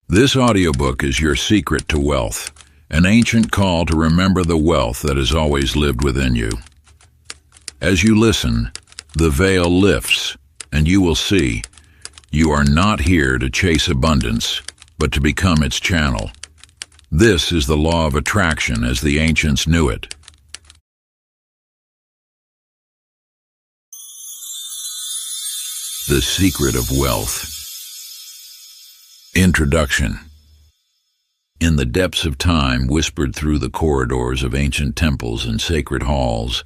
This audiobook is your secret to wealth, an ancient call to remember the wealth that has always lived within you. As you listen, the veil lifts, and you will see you are not here to chase abundance, but to become its channel. This is the law of attraction as the ancients knew it. The secret of wealth. Introduction. In the depths of time, whispered through the corridors of ancient temples and sacred halls,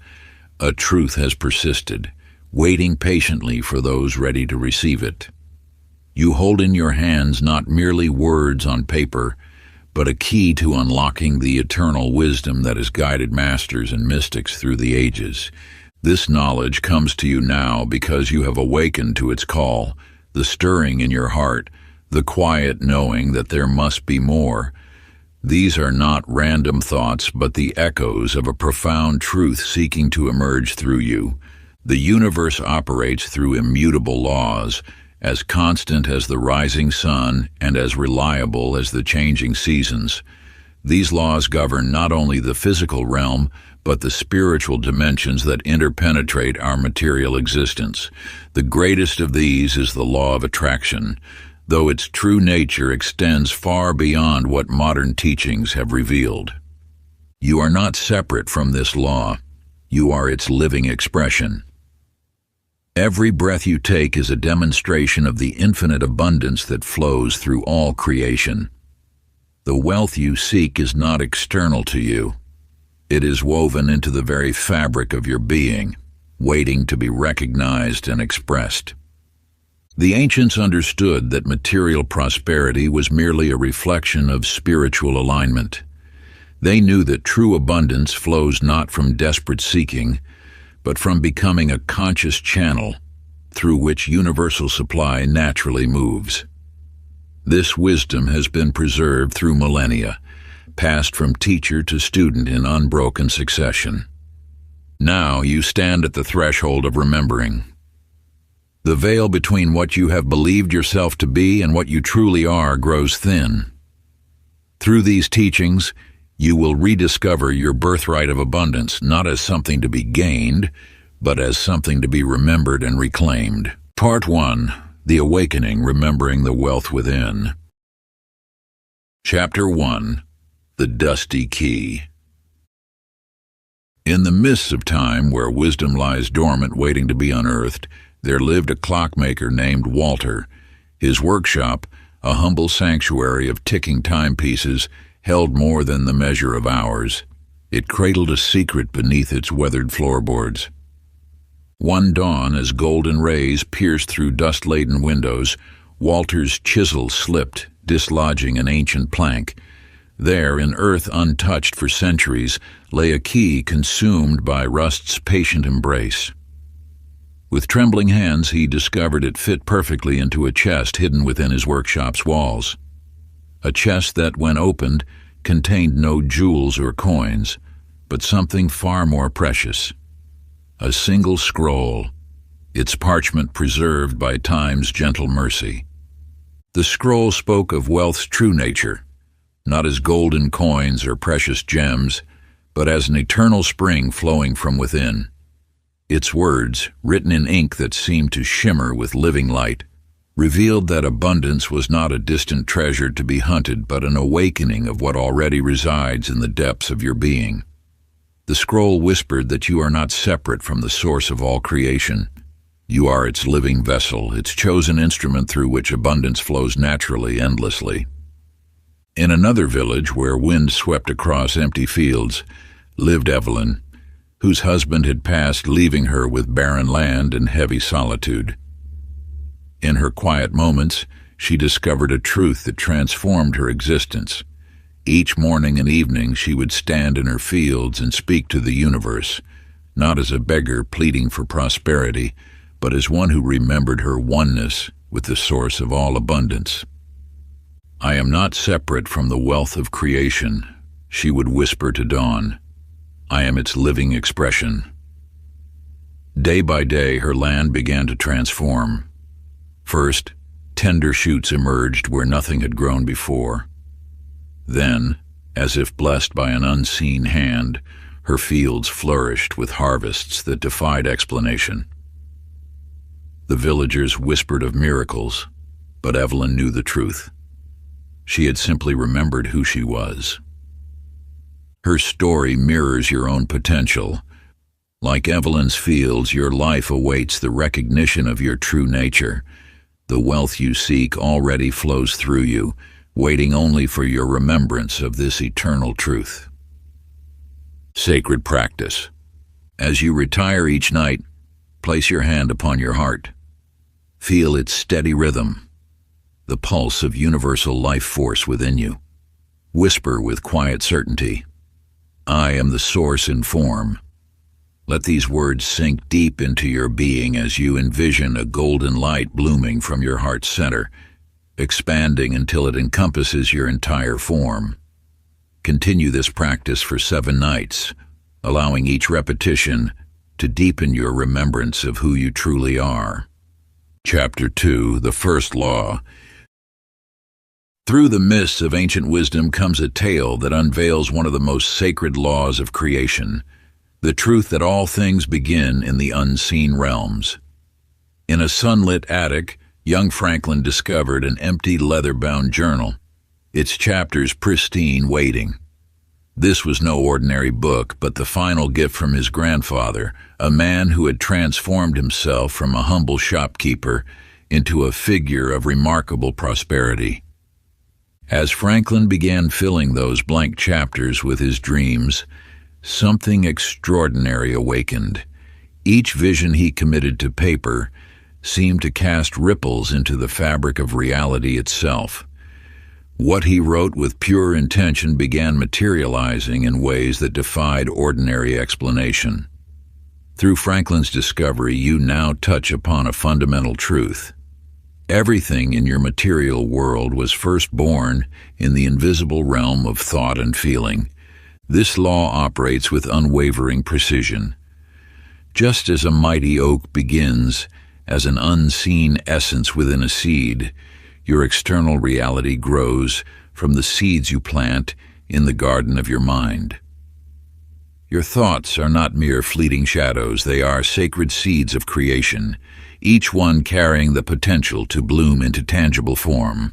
a truth has persisted, waiting patiently for those ready to receive it. You hold in your hands not merely words on paper, but a key to unlocking the eternal wisdom that has guided masters and mystics through the ages. This knowledge comes to you now because you have awakened to its call, the stirring in your heart, the quiet knowing that there must be more. These are not random thoughts, but the echoes of a profound truth seeking to emerge through you. The universe operates through immutable laws, as constant as the rising sun and as reliable as the changing seasons. These laws govern not only the physical realm, but the spiritual dimensions that interpenetrate our material existence. The greatest of these is the law of attraction, though its true nature extends far beyond what modern teachings have revealed. You are not separate from this law. You are its living expression. Every breath you take is a demonstration of the infinite abundance that flows through all creation. The wealth you seek is not external to you. It is woven into the very fabric of your being, waiting to be recognized and expressed. The ancients understood that material prosperity was merely a reflection of spiritual alignment. They knew that true abundance flows not from desperate seeking, but from becoming a conscious channel through which universal supply naturally moves. This wisdom has been preserved through millennia, passed from teacher to student in unbroken succession. Now you stand at the threshold of remembering. The veil between what you have believed yourself to be and what you truly are grows thin. Through these teachings, you will rediscover your birthright of abundance, not as something to be gained, but as something to be remembered and reclaimed. Part 1. The Awakening, Remembering the Wealth Within. Chapter 1. The Dusty Key. In the mists of time, where wisdom lies dormant waiting to be unearthed, there lived a clockmaker named Walter. His workshop, a humble sanctuary of ticking timepieces, held more than the measure of hours. It cradled a secret beneath its weathered floorboards. One dawn, as golden rays pierced through dust-laden windows, Walter's chisel slipped, dislodging an ancient plank. There, in earth untouched for centuries, lay a key consumed by rust's patient embrace. With trembling hands, he discovered it fit perfectly into a chest hidden within his workshop's walls. A chest that, when opened, contained no jewels or coins, but something far more precious. A single scroll, its parchment preserved by time's gentle mercy. The scroll spoke of wealth's true nature, not as golden coins or precious gems, but as an eternal spring flowing from within. Its words, written in ink that seemed to shimmer with living light, revealed that abundance was not a distant treasure to be hunted, but an awakening of what already resides in the depths of your being. The scroll whispered that you are not separate from the source of all creation. You are its living vessel, its chosen instrument through which abundance flows naturally, endlessly. In another village, where wind swept across empty fields, lived Evelyn, whose husband had passed, leaving her with barren land and heavy solitude. In her quiet moments, she discovered a truth that transformed her existence. Each morning and evening she would stand in her fields and speak to the universe, not as a beggar pleading for prosperity, but as one who remembered her oneness with the source of all abundance. "I am not separate from the wealth of creation," she would whisper to dawn. "I am its living expression." Day by day her land began to transform. First, Tender shoots emerged where nothing had grown before. Then, as if blessed by an unseen hand, her fields flourished with harvests that defied explanation. The villagers whispered of miracles, but Evelyn knew the truth. She had simply remembered who she was. Her story mirrors your own potential. Like Evelyn's fields, your life awaits the recognition of your true nature. The wealth you seek already flows through you, waiting only for your remembrance of this eternal truth. Sacred practice. As you retire each night, place your hand upon your heart. Feel its steady rhythm, the pulse of universal life force within you. Whisper with quiet certainty, "I am the source in form." Let these words sink deep into your being as you envision a golden light blooming from your heart's center, expanding until it encompasses your entire form. Continue this practice for 7 nights, allowing each repetition to deepen your remembrance of who you truly are. Chapter 2, The First Law. Through the mists of ancient wisdom comes a tale that unveils one of the most sacred laws of creation, the truth that all things begin in the unseen realms. In a sunlit attic, young Franklin discovered an empty leather-bound journal, its chapters pristine, waiting. This was no ordinary book, but the final gift from his grandfather, a man who had transformed himself from a humble shopkeeper into a figure of remarkable prosperity. As Franklin began filling those blank chapters with his dreams, something extraordinary awakened. Each vision he committed to paper seemed to cast ripples into the fabric of reality itself. What he wrote with pure intention began materializing in ways that defied ordinary explanation. Through Franklin's discovery, you now touch upon a fundamental truth. Everything in your material world was first born in the invisible realm of thought and feeling. This law operates with unwavering precision. Just as a mighty oak begins as an unseen essence within a seed, your external reality grows from the seeds you plant in the garden of your mind. Your thoughts are not mere fleeting shadows, they are sacred seeds of creation, each one carrying the potential to bloom into tangible form.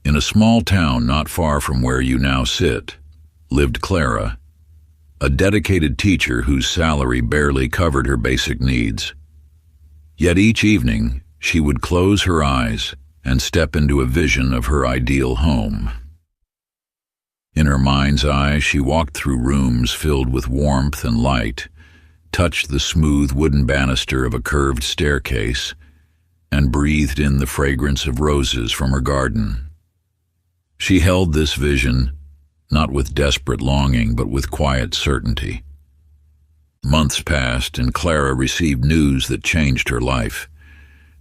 In a small town not far from where you now sit, lived Clara, a dedicated teacher whose salary barely covered her basic needs. Yet each evening, she would close her eyes and step into a vision of her ideal home. In her mind's eye, she walked through rooms filled with warmth and light, touched the smooth wooden banister of a curved staircase, and breathed in the fragrance of roses from her garden. She held this vision, not with desperate longing, but with quiet certainty. Months passed, and Clara received news that changed her life.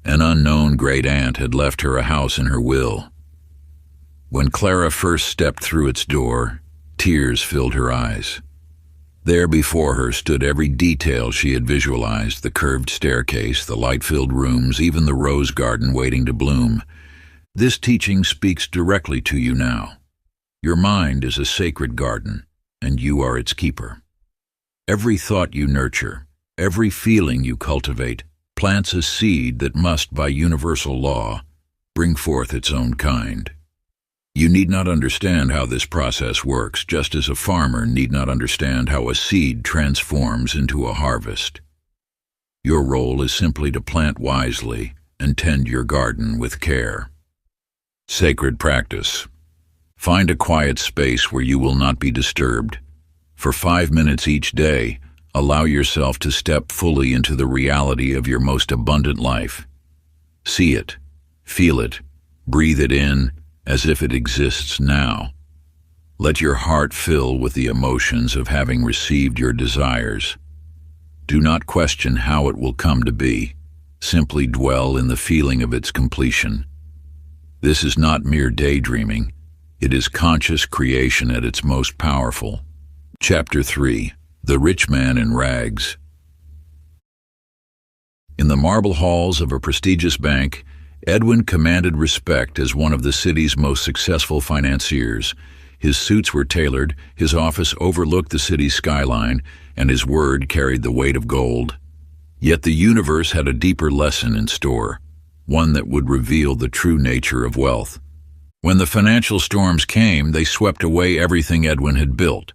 An unknown great-aunt had left her a house in her will. When Clara first stepped through its door, tears filled her eyes. There before her stood every detail she had visualized, the curved staircase, the light-filled rooms, even the rose garden waiting to bloom. This teaching speaks directly to you now. Your mind is a sacred garden, and you are its keeper. Every thought you nurture, every feeling you cultivate, plants a seed that must, by universal law, bring forth its own kind. You need not understand how this process works, just as a farmer need not understand how a seed transforms into a harvest. Your role is simply to plant wisely and tend your garden with care. Sacred practice. Find a quiet space where you will not be disturbed. For 5 minutes each day, allow yourself to step fully into the reality of your most abundant life. See it, feel it, breathe it in as if it exists now. Let your heart fill with the emotions of having received your desires. Do not question how it will come to be. Simply dwell in the feeling of its completion. This is not mere daydreaming. It is conscious creation at its most powerful. Chapter 3. The Rich Man in Rags. In the marble halls of a prestigious bank, Edwin commanded respect as one of the city's most successful financiers. His suits were tailored, his office overlooked the city's skyline, and his word carried the weight of gold. Yet the universe had a deeper lesson in store, one that would reveal the true nature of wealth. When the financial storms came, they swept away everything Edwin had built.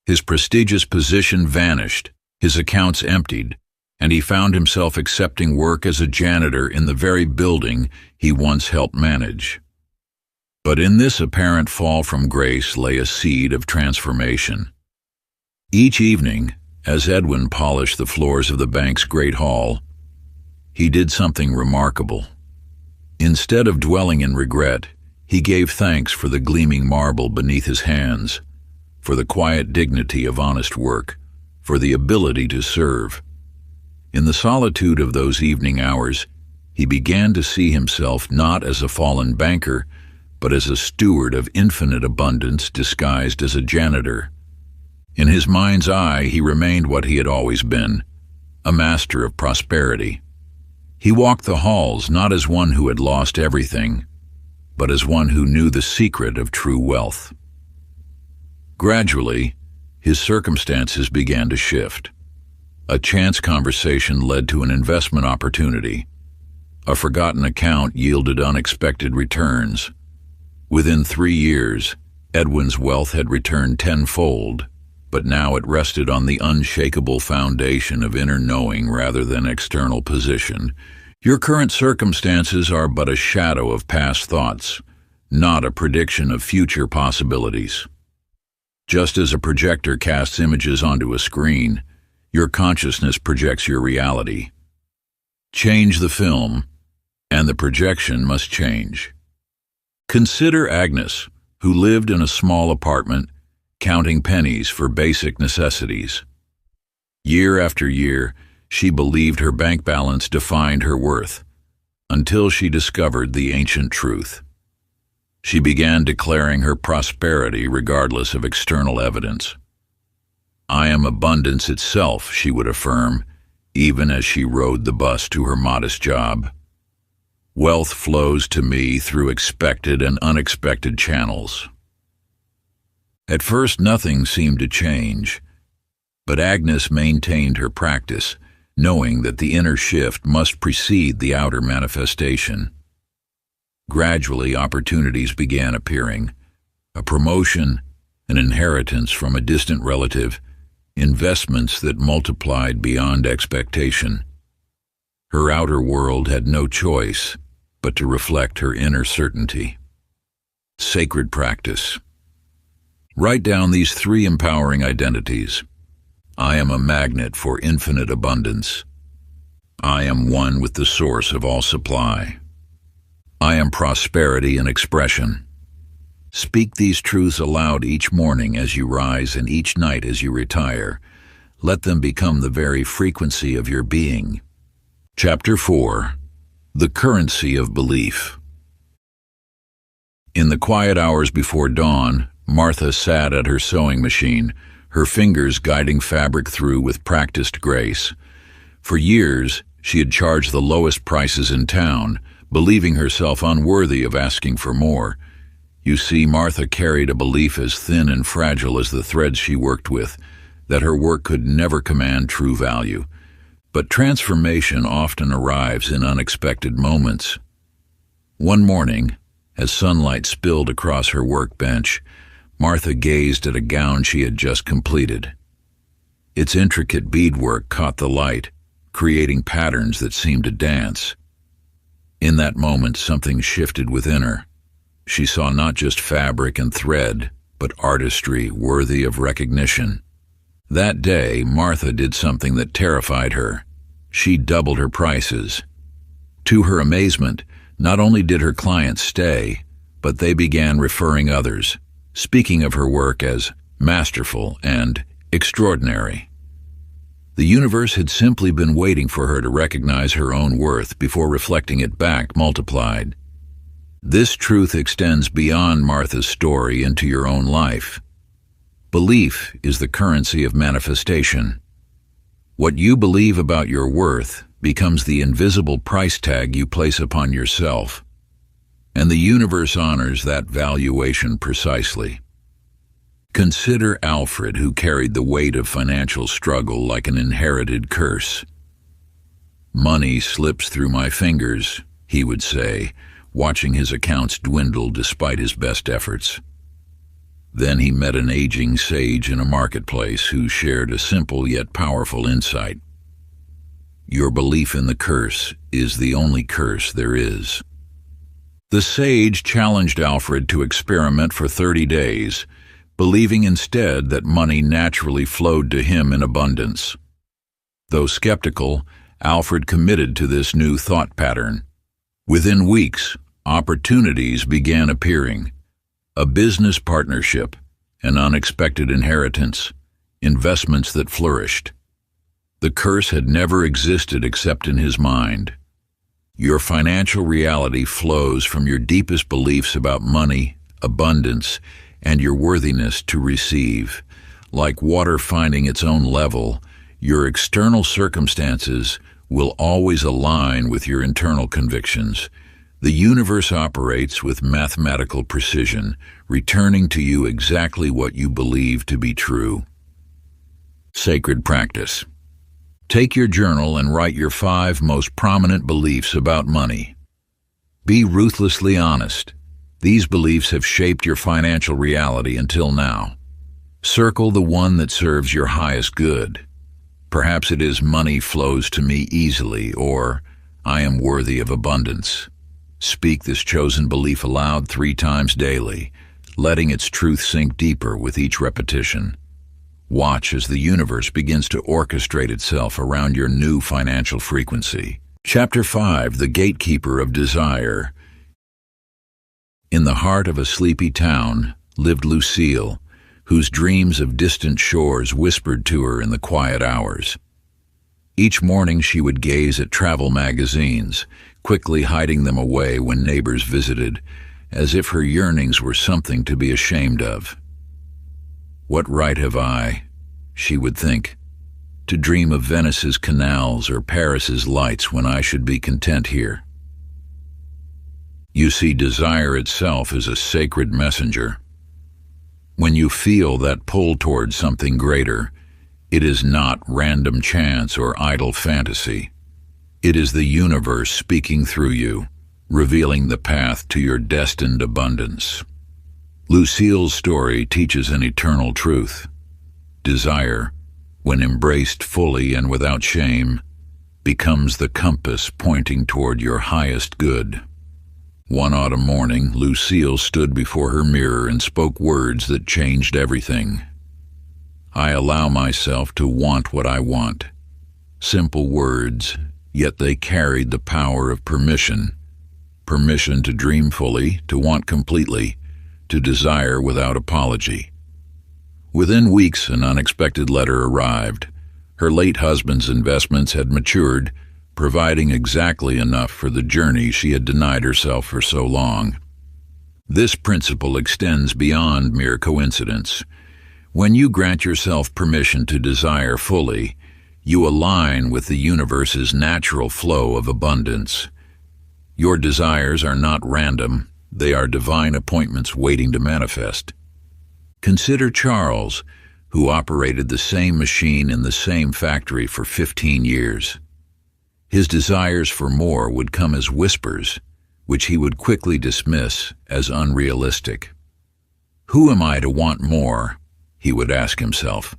His prestigious position vanished, his accounts emptied, and he found himself accepting work as a janitor in the very building he once helped manage. But in this apparent fall from grace lay a seed of transformation. Each evening, as Edwin polished the floors of the bank's great hall, he did something remarkable. Instead of dwelling in regret, he gave thanks for the gleaming marble beneath his hands, for the quiet dignity of honest work, for the ability to serve. In the solitude of those evening hours, he began to see himself not as a fallen banker, but as a steward of infinite abundance disguised as a janitor. In his mind's eye, he remained what he had always been, a master of prosperity. He walked the halls not as one who had lost everything, but as one who knew the secret of true wealth. Gradually, his circumstances began to shift. A chance conversation led to an investment opportunity. A forgotten account yielded unexpected returns. Within 3 years, Edwin's wealth had returned tenfold, but now it rested on the unshakable foundation of inner knowing rather than external position. Your current circumstances are but a shadow of past thoughts, not a prediction of future possibilities. Just as a projector casts images onto a screen, your consciousness projects your reality. Change the film, and the projection must change. Consider Agnes, who lived in a small apartment, counting pennies for basic necessities. Year after year, she believed her bank balance defined her worth, until she discovered the ancient truth. She began declaring her prosperity regardless of external evidence. "I am abundance itself," she would affirm, even as she rode the bus to her modest job. "Wealth flows to me through expected and unexpected channels." At first, nothing seemed to change, but Agnes maintained her practice, knowing that the inner shift must precede the outer manifestation. Gradually, opportunities began appearing: a promotion, an inheritance from a distant relative, investments that multiplied beyond expectation. Her outer world had no choice but to reflect her inner certainty. Sacred practice. Write down these 3 empowering identities. I am a magnet for infinite abundance. I am one with the source of all supply. I am prosperity in expression. Speak these truths aloud each morning as you rise and each night as you retire. Let them become the very frequency of your being. Chapter 4. The Currency of Belief. In the quiet hours before dawn, Martha sat at her sewing machine, her fingers guiding fabric through with practiced grace. For years, she had charged the lowest prices in town, believing herself unworthy of asking for more. You see, Martha carried a belief as thin and fragile as the threads she worked with, that her work could never command true value. But transformation often arrives in unexpected moments. One morning, as sunlight spilled across her workbench, Martha gazed at a gown she had just completed. Its intricate beadwork caught the light, creating patterns that seemed to dance. In that moment, something shifted within her. She saw not just fabric and thread, but artistry worthy of recognition. That day, Martha did something that terrified her. She doubled her prices. To her amazement, not only did her clients stay, but they began referring others, speaking of her work as masterful and extraordinary. The universe had simply been waiting for her to recognize her own worth before reflecting it back multiplied. This truth extends beyond Martha's story into your own life. Belief is the currency of manifestation. What you believe about your worth becomes the invisible price tag you place upon yourself, and the universe honors that valuation precisely. Consider Alfred, who carried the weight of financial struggle like an inherited curse. "Money slips through my fingers," he would say, watching his accounts dwindle despite his best efforts. Then he met an aging sage in a marketplace who shared a simple yet powerful insight. "Your belief in the curse is the only curse there is." The sage challenged Alfred to experiment for 30 days, believing instead that money naturally flowed to him in abundance. Though skeptical, Alfred committed to this new thought pattern. Within weeks, opportunities began appearing. A business partnership, an unexpected inheritance, investments that flourished. The curse had never existed except in his mind. Your financial reality flows from your deepest beliefs about money, abundance, and your worthiness to receive. Like water finding its own level, your external circumstances will always align with your internal convictions. The universe operates with mathematical precision, returning to you exactly what you believe to be true. Sacred practice. Take your journal and write your 5 most prominent beliefs about money. Be ruthlessly honest. These beliefs have shaped your financial reality until now. Circle the one that serves your highest good. Perhaps it is "money flows to me easily," or "I am worthy of abundance." Speak this chosen belief aloud 3 times daily, letting its truth sink deeper with each repetition. Watch as the universe begins to orchestrate itself around your new financial frequency. Chapter 5: The Gatekeeper of Desire. In the heart of a sleepy town lived Lucille, whose dreams of distant shores whispered to her in the quiet hours. Each morning she would gaze at travel magazines, quickly hiding them away when neighbors visited, as if her yearnings were something to be ashamed of. "What right have I," she would think, "to dream of Venice's canals or Paris's lights when I should be content here?" You see, desire itself is a sacred messenger. When you feel that pull toward something greater, it is not random chance or idle fantasy. It is the universe speaking through you, revealing the path to your destined abundance. Lucille's story teaches an eternal truth. Desire, when embraced fully and without shame, becomes the compass pointing toward your highest good. One autumn morning, Lucille stood before her mirror and spoke words that changed everything. "I allow myself to want what I want." Simple words, yet they carried the power of permission. Permission to dream fully, to want completely, to desire without apology. Within weeks, an unexpected letter arrived. Her late husband's investments had matured, providing exactly enough for the journey she had denied herself for so long. This principle extends beyond mere coincidence. When you grant yourself permission to desire fully, you align with the universe's natural flow of abundance. Your desires are not random, they are divine appointments waiting to manifest. Consider Charles, who operated the same machine in the same factory for 15 years. His desires for more would come as whispers, which he would quickly dismiss as unrealistic. "Who am I to want more?" he would ask himself.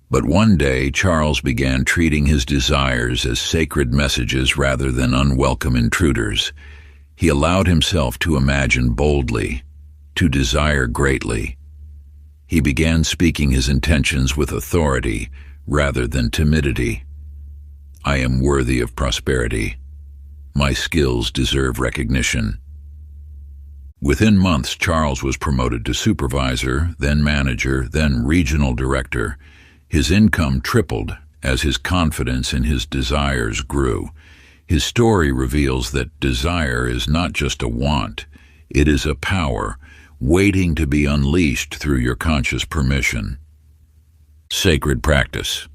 But one day, Charles began treating his desires as sacred messages rather than unwelcome intruders. He allowed himself to imagine boldly, to desire greatly. He began speaking his intentions with authority rather than timidity. "I am worthy of prosperity. My skills deserve recognition." Within months, Charles was promoted to supervisor, then manager, then regional director. His income tripled as his confidence in his desires grew. His story reveals that desire is not just a want, it is a power waiting to be unleashed through your conscious permission. Sacred practice.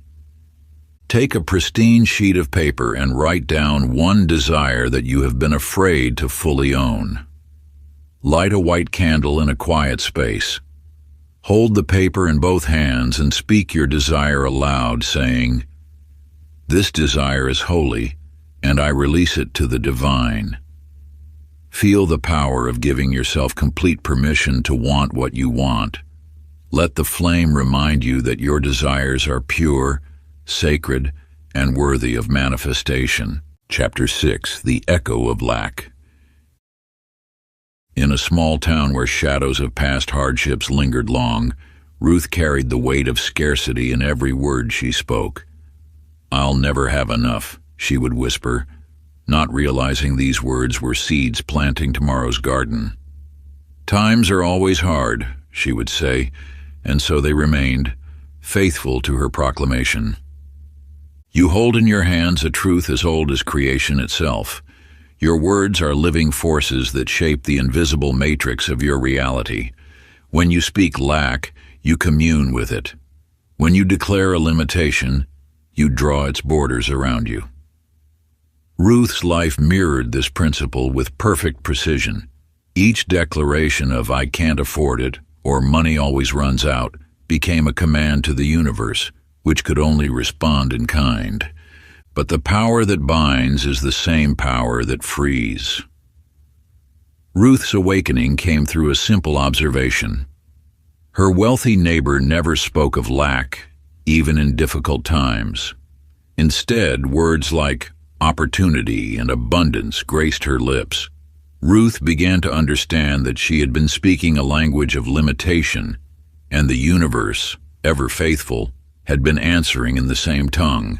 Take a pristine sheet of paper and write down one desire that you have been afraid to fully own. Light a white candle in a quiet space. Hold the paper in both hands and speak your desire aloud, saying, "This desire is holy, and I release it to the divine." Feel the power of giving yourself complete permission to want what you want. Let the flame remind you that your desires are pure, sacred, and worthy of manifestation. Chapter 6. The Echo of Lack. In a small town where shadows of past hardships lingered long, Ruth carried the weight of scarcity in every word she spoke. "I'll never have enough," she would whisper, not realizing these words were seeds planting tomorrow's garden. "Times are always hard," she would say, and so they remained, faithful to her proclamation. You hold in your hands a truth as old as creation itself. Your words are living forces that shape the invisible matrix of your reality. When you speak lack, you commune with it. When you declare a limitation, you draw its borders around you. Ruth's life mirrored this principle with perfect precision. Each declaration of "I can't afford it" or "money always runs out" became a command to the universe, which could only respond in kind. But the power that binds is the same power that frees. Ruth's awakening came through a simple observation. Her wealthy neighbor never spoke of lack, even in difficult times. Instead, words like opportunity and abundance graced her lips. Ruth began to understand that she had been speaking a language of limitation, and the universe, ever faithful, had been answering in the same tongue.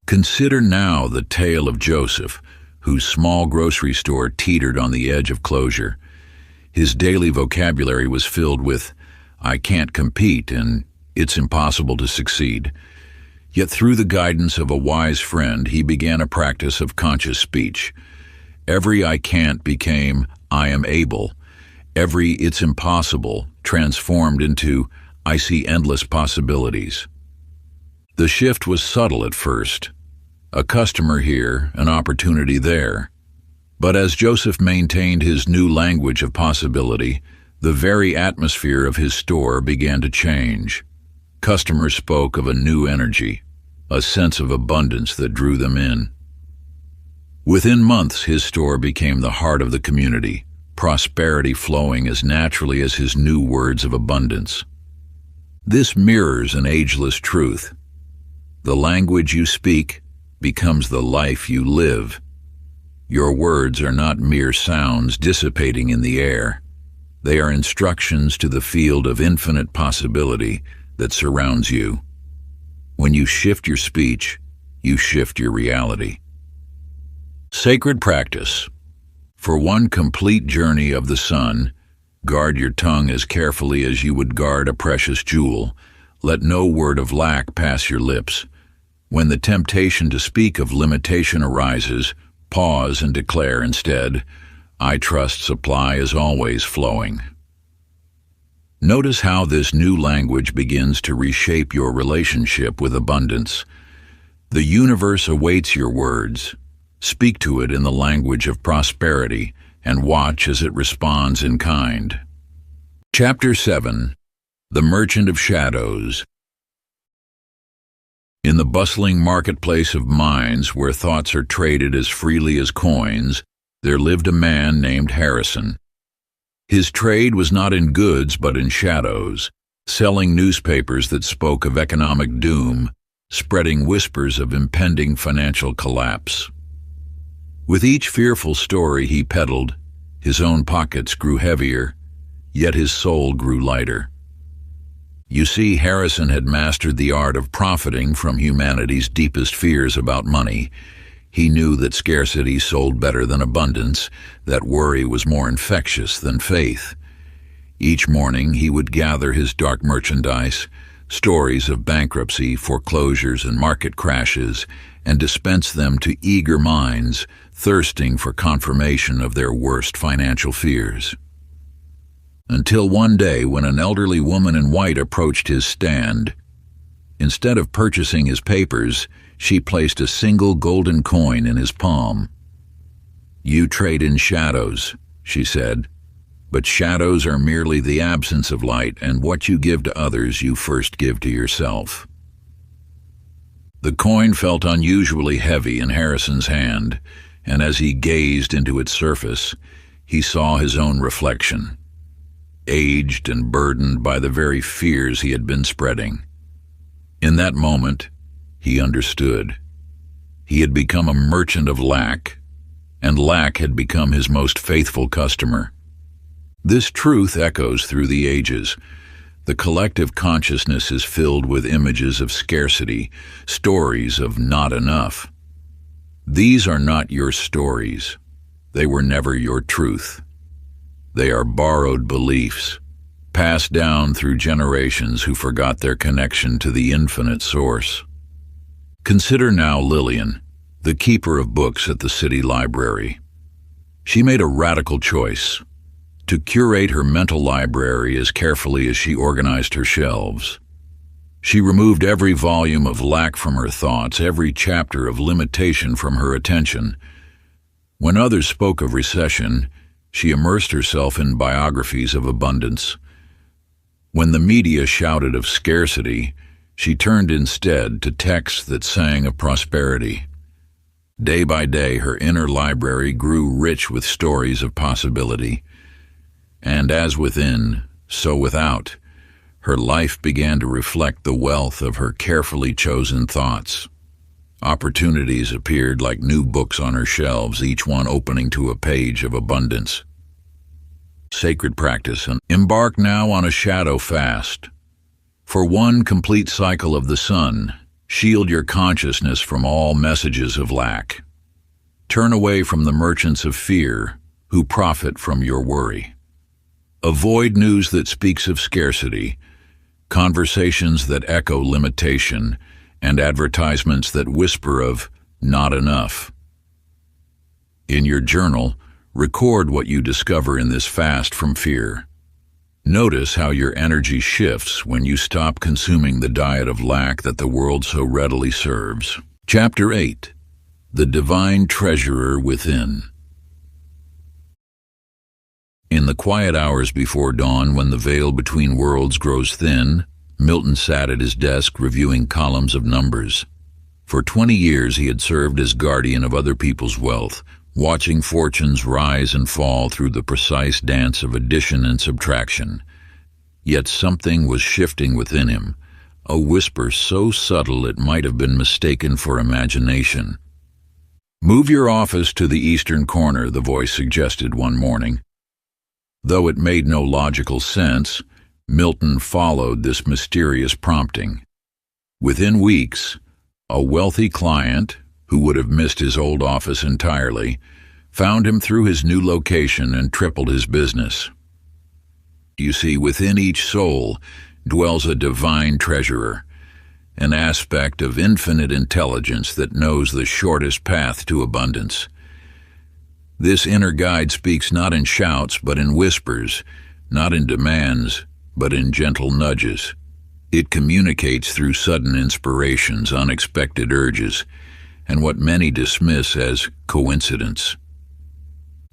Consider now the tale of Joseph, whose small grocery store teetered on the edge of closure. His daily vocabulary was filled with, "I can't compete," and "it's impossible to succeed." Yet through the guidance of a wise friend, he began a practice of conscious speech. Every "I can't" became "I am able." Every "it's impossible" transformed into "I see endless possibilities." The shift was subtle at first. A customer here, an opportunity there. But as Joseph maintained his new language of possibility, the very atmosphere of his store began to change. Customers spoke of a new energy, a sense of abundance that drew them in. Within months, his store became the heart of the community, prosperity flowing as naturally as his new words of abundance. This mirrors an ageless truth. The language you speak becomes the life you live. Your words are not mere sounds dissipating in the air. They are instructions to the field of infinite possibility that surrounds you. When you shift your speech, you shift your reality. Sacred practice. For one complete journey of the sun, guard your tongue as carefully as you would guard a precious jewel. Let no word of lack pass your lips. When the temptation to speak of limitation arises, pause and declare instead, "I trust supply is always flowing." Notice how this new language begins to reshape your relationship with abundance. The universe awaits your words. Speak to it in the language of prosperity and watch as it responds in kind. Chapter 7. The Merchant of Shadows. In the bustling marketplace of minds where thoughts are traded as freely as coins, there lived a man named Harrison. His trade was not in goods but in shadows, selling newspapers that spoke of economic doom, spreading whispers of impending financial collapse. With each fearful story he peddled, his own pockets grew heavier, yet his soul grew lighter. You see, Harrison had mastered the art of profiting from humanity's deepest fears about money. He knew that scarcity sold better than abundance, that worry was more infectious than faith. Each morning he would gather his dark merchandise, stories of bankruptcy, foreclosures, and market crashes, and dispense them to eager minds thirsting for confirmation of their worst financial fears. Until one day when an elderly woman in white approached his stand. Instead of purchasing his papers, she placed a single golden coin in his palm. "You trade in shadows," she said, "but shadows are merely the absence of light, and what you give to others you first give to yourself." The coin felt unusually heavy in Harrison's hand, and as he gazed into its surface, he saw his own reflection, aged and burdened by the very fears he had been spreading. In that moment, he understood. He had become a merchant of lack, and lack had become his most faithful customer. This truth echoes through the ages. The collective consciousness is filled with images of scarcity, stories of not enough. These are not your stories. They were never your truth. They are borrowed beliefs, passed down through generations who forgot their connection to the infinite source. Consider now Lillian, the keeper of books at the city library. She made a radical choice: to curate her mental library as carefully as she organized her shelves. She removed every volume of lack from her thoughts, every chapter of limitation from her attention. When others spoke of recession, she immersed herself in biographies of abundance. When the media shouted of scarcity, she turned instead to texts that sang of prosperity. Day by day, her inner library grew rich with stories of possibility. And as within, so without, her life began to reflect the wealth of her carefully chosen thoughts. Opportunities appeared like new books on her shelves, each one opening to a page of abundance. Sacred practice, and embark now on a shadow fast. For one complete cycle of the sun, shield your consciousness from all messages of lack. Turn away from the merchants of fear who profit from your worry. Avoid news that speaks of scarcity, conversations that echo limitation, and advertisements that whisper of not enough. In your journal, record what you discover in this fast from fear. Notice how your energy shifts when you stop consuming the diet of lack that the world so readily serves. Chapter 8. The Divine Treasurer Within. In the quiet hours before dawn, when the veil between worlds grows thin, Milton sat at his desk reviewing columns of numbers. For 20 years he had served as guardian of other people's wealth, watching fortunes rise and fall through the precise dance of addition and subtraction. Yet something was shifting within him, a whisper so subtle it might have been mistaken for imagination. "Move your office to the eastern corner," the voice suggested one morning. Though it made no logical sense, Milton followed this mysterious prompting. Within weeks, a wealthy client, who would have missed his old office entirely, found him through his new location and tripled his business. You see, within each soul dwells a divine treasurer, an aspect of infinite intelligence that knows the shortest path to abundance. This inner guide speaks not in shouts but in whispers, not in demands but in gentle nudges. It communicates through sudden inspirations, unexpected urges, and what many dismiss as coincidence.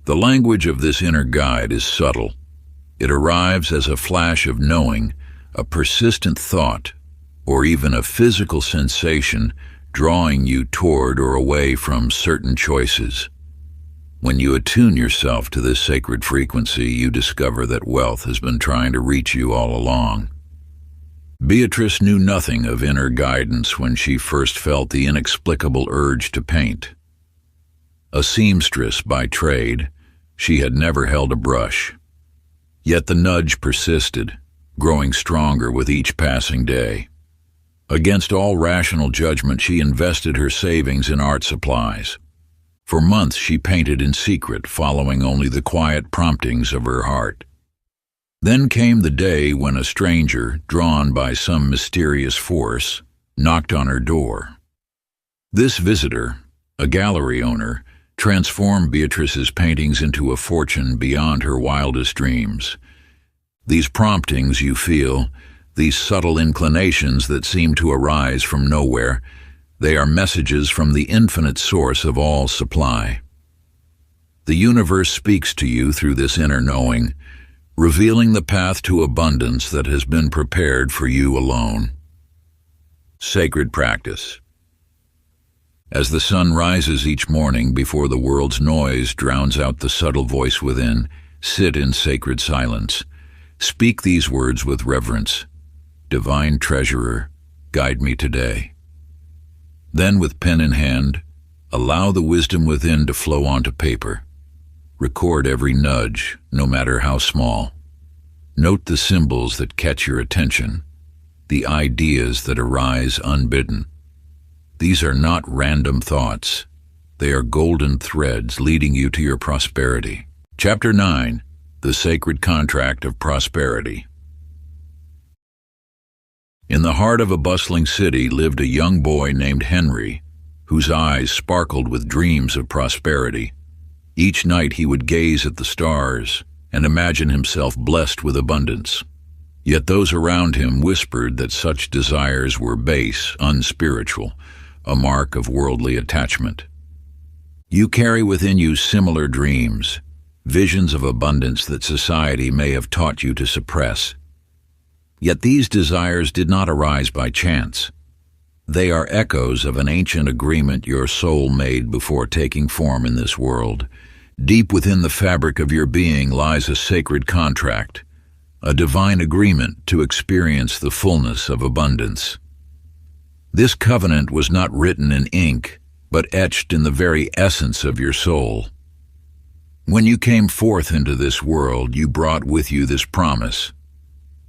The language of this inner guide is subtle. It arrives as a flash of knowing, a persistent thought, or even a physical sensation drawing you toward or away from certain choices. When you attune yourself to this sacred frequency, you discover that wealth has been trying to reach you all along. Beatrice knew nothing of inner guidance when she first felt the inexplicable urge to paint. A seamstress by trade, she had never held a brush. Yet the nudge persisted, growing stronger with each passing day. Against all rational judgment, she invested her savings in art supplies. For months she painted in secret, following only the quiet promptings of her heart. Then came the day when a stranger, drawn by some mysterious force, knocked on her door. This visitor, a gallery owner, transformed Beatrice's paintings into a fortune beyond her wildest dreams. These promptings, you feel, These subtle inclinations that seem to arise from nowhere, they are messages from the infinite source of all supply. The universe speaks to you through this inner knowing, revealing the path to abundance that has been prepared for you alone. Sacred practice. As the sun rises each morning before the world's noise drowns out the subtle voice within, sit in sacred silence. Speak these words with reverence. Divine Treasurer, guide me today. Then, with pen in hand, allow the wisdom within to flow onto paper. Record every nudge, no matter how small. Note the symbols that catch your attention, the ideas that arise unbidden. These are not random thoughts. They are golden threads leading you to your prosperity. Chapter 9. The Sacred Contract of Prosperity. In the heart of a bustling city lived a young boy named Henry, whose eyes sparkled with dreams of prosperity. Each night he would gaze at the stars and imagine himself blessed with abundance. Yet those around him whispered that such desires were base, unspiritual, a mark of worldly attachment. You carry within you similar dreams, visions of abundance that society may have taught you to suppress. Yet these desires did not arise by chance. They are echoes of an ancient agreement your soul made before taking form in this world. Deep within the fabric of your being lies a sacred contract, a divine agreement to experience the fullness of abundance. This covenant was not written in ink, but etched in the very essence of your soul. When you came forth into this world, you brought with you this promise: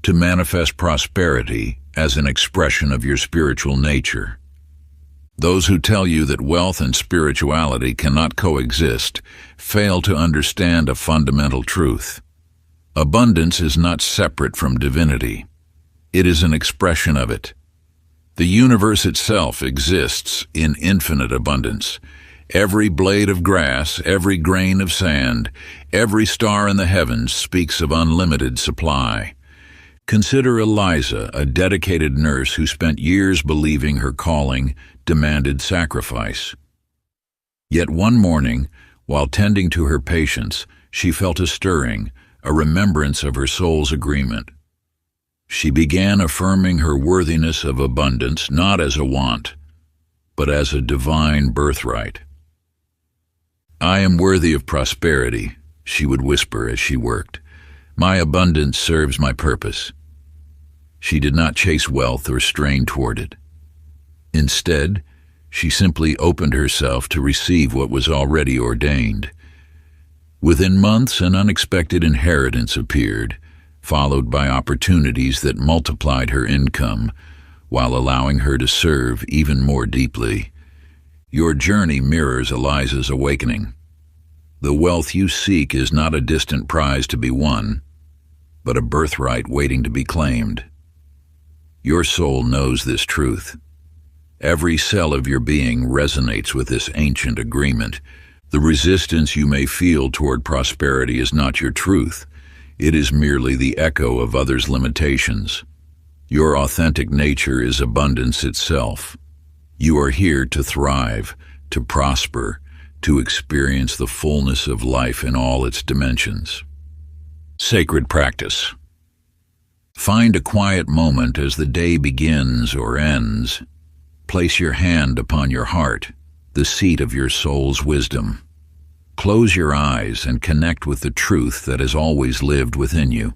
to manifest prosperity as an expression of your spiritual nature. Those who tell you that wealth and spirituality cannot coexist fail to understand a fundamental truth. Abundance is not separate from divinity. It is an expression of it. The universe itself exists in infinite abundance. Every blade of grass, every grain of sand, every star in the heavens speaks of unlimited supply. Consider Eliza, a dedicated nurse who spent years believing her calling demanded sacrifice. Yet one morning, while tending to her patients, she felt a stirring, a remembrance of her soul's agreement. She began affirming her worthiness of abundance not as a want, but as a divine birthright. "I am worthy of prosperity," she would whisper as she worked. "My abundance serves my purpose." She did not chase wealth or strain toward it. Instead, she simply opened herself to receive what was already ordained. Within months, an unexpected inheritance appeared, followed by opportunities that multiplied her income, while allowing her to serve even more deeply. Your journey mirrors Eliza's awakening. The wealth you seek is not a distant prize to be won, but a birthright waiting to be claimed. Your soul knows this truth. Every cell of your being resonates with this ancient agreement. The resistance you may feel toward prosperity is not your truth. It is merely the echo of others' limitations. Your authentic nature is abundance itself. You are here to thrive, to prosper, to experience the fullness of life in all its dimensions. Sacred practice. Find a quiet moment as the day begins or ends. Place your hand upon your heart, the seat of your soul's wisdom. Close your eyes and connect with the truth that has always lived within you.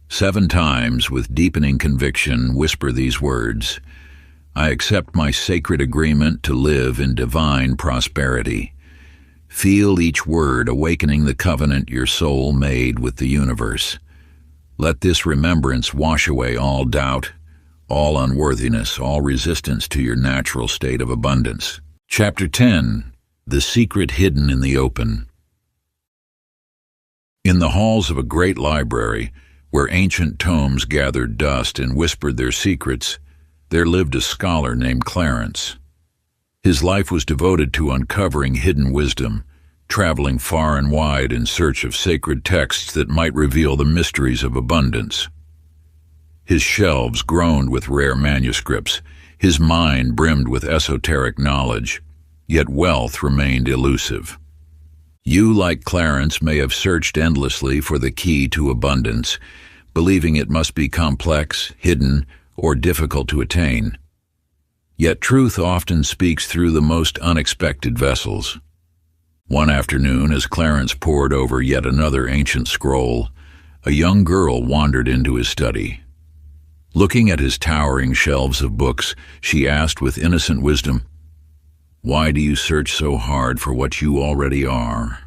7 times, with deepening conviction, whisper these words: "I accept my sacred agreement to live in divine prosperity." Feel each word awakening the covenant your soul made with the universe. Let this remembrance wash away all doubt, all unworthiness, all resistance to your natural state of abundance. Chapter 10. The Secret Hidden in the Open. In the halls of a great library, where ancient tomes gathered dust and whispered their secrets, there lived a scholar named Clarence. His life was devoted to uncovering hidden wisdom, traveling far and wide in search of sacred texts that might reveal the mysteries of abundance. His shelves groaned with rare manuscripts, his mind brimmed with esoteric knowledge, yet wealth remained elusive. You, like Clarence, may have searched endlessly for the key to abundance, believing it must be complex, hidden, or difficult to attain. Yet truth often speaks through the most unexpected vessels. One afternoon, as Clarence pored over yet another ancient scroll, a young girl wandered into his study. Looking at his towering shelves of books, she asked with innocent wisdom, "Why do you search so hard for what you already are?"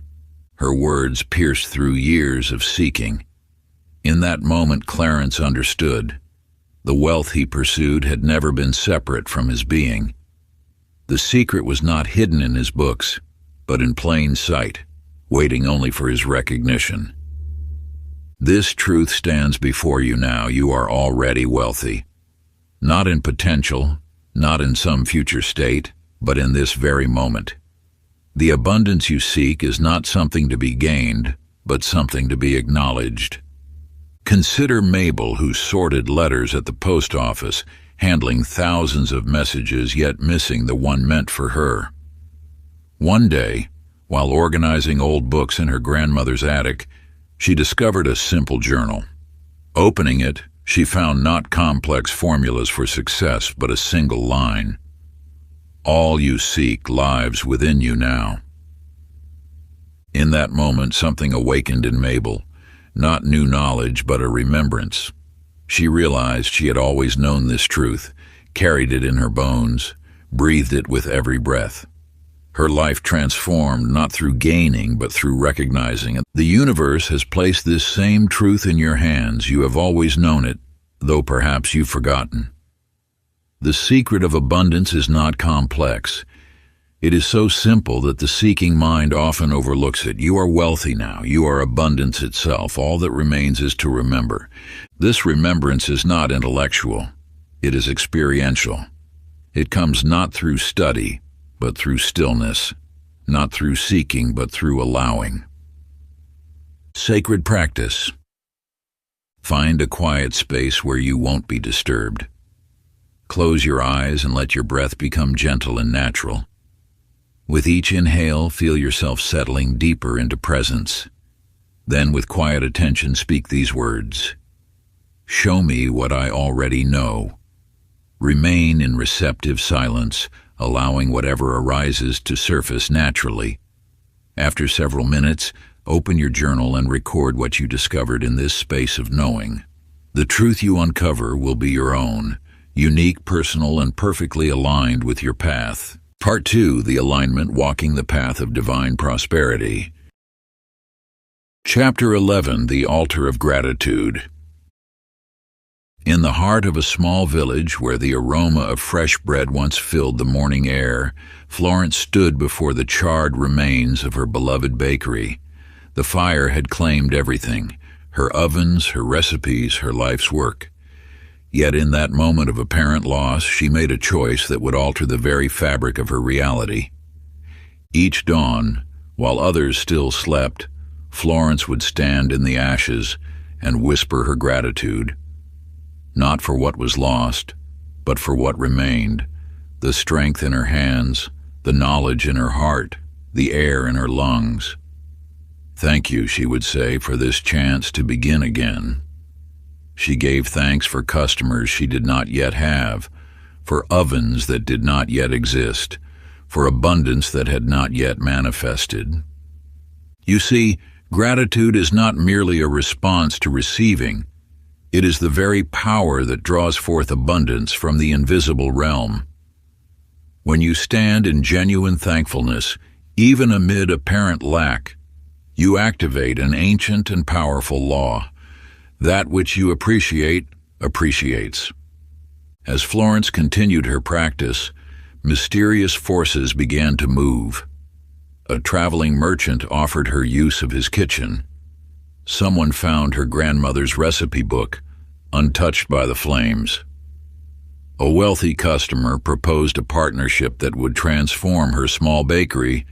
Her words pierced through years of seeking. In that moment, Clarence understood. The wealth he pursued had never been separate from his being. The secret was not hidden in his books, but in plain sight, waiting only for his recognition. This truth stands before you now. You are already wealthy. Not in potential, not in some future state, but in this very moment. The abundance you seek is not something to be gained, but something to be acknowledged. Consider Mabel, who sorted letters at the post office, handling thousands of messages yet missing the one meant for her. One day, while organizing old books in her grandmother's attic, she discovered a simple journal. Opening it, she found not complex formulas for success, but a single line. All you seek lives within you now. In that moment, something awakened in Mabel, not new knowledge, but a remembrance. She realized she had always known this truth, carried it in her bones, breathed it with every breath. Her life transformed not through gaining, but through recognizing it. The universe has placed this same truth in your hands. You have always known it, though perhaps you've forgotten. The secret of abundance is not complex. It is so simple that the seeking mind often overlooks it. You are wealthy now. You are abundance itself. All that remains is to remember. This remembrance is not intellectual. It is experiential. It comes not through study, but through stillness, not through seeking, but through allowing. Sacred practice. Find a quiet space where you won't be disturbed. Close your eyes and let your breath become gentle and natural. With each inhale, feel yourself settling deeper into presence. Then, with quiet attention, speak these words. Show me what I already know. Remain in receptive silence, allowing whatever arises to surface naturally. After several minutes, open your journal and record what you discovered in this space of knowing. The truth you uncover will be your own, unique, personal, and perfectly aligned with your path. Part 2, The Alignment, Walking the Path of Divine Prosperity. Chapter 11, The Altar of Gratitude. In the heart of a small village where the aroma of fresh bread once filled the morning air, Florence stood before the charred remains of her beloved bakery. The fire had claimed everything, her ovens, her recipes, her life's work. Yet in that moment of apparent loss, she made a choice that would alter the very fabric of her reality. Each dawn, while others still slept, Florence would stand in the ashes and whisper her gratitude, not for what was lost, but for what remained, the strength in her hands, the knowledge in her heart, the air in her lungs. Thank you, she would say, for this chance to begin again. She gave thanks for customers she did not yet have, for ovens that did not yet exist, for abundance that had not yet manifested. You see, gratitude is not merely a response to receiving. It is the very power that draws forth abundance from the invisible realm. When you stand in genuine thankfulness, even amid apparent lack, you activate an ancient and powerful law. That which you appreciate, appreciates. As Florence continued her practice, mysterious forces began to move. A traveling merchant offered her use of his kitchen. Someone found her grandmother's recipe book, untouched by the flames. A wealthy customer proposed a partnership that would transform her small bakery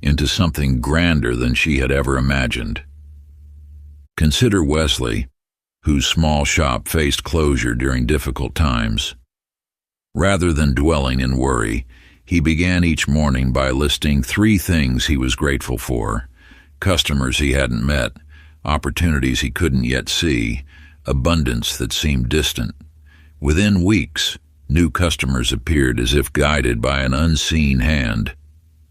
into something grander than she had ever imagined. Consider Wesley, whose small shop faced closure during difficult times. Rather than dwelling in worry, he began each morning by listing 3 things he was grateful for: customers he hadn't met, opportunities he couldn't yet see, abundance that seemed distant. Within weeks, new customers appeared as if guided by an unseen hand.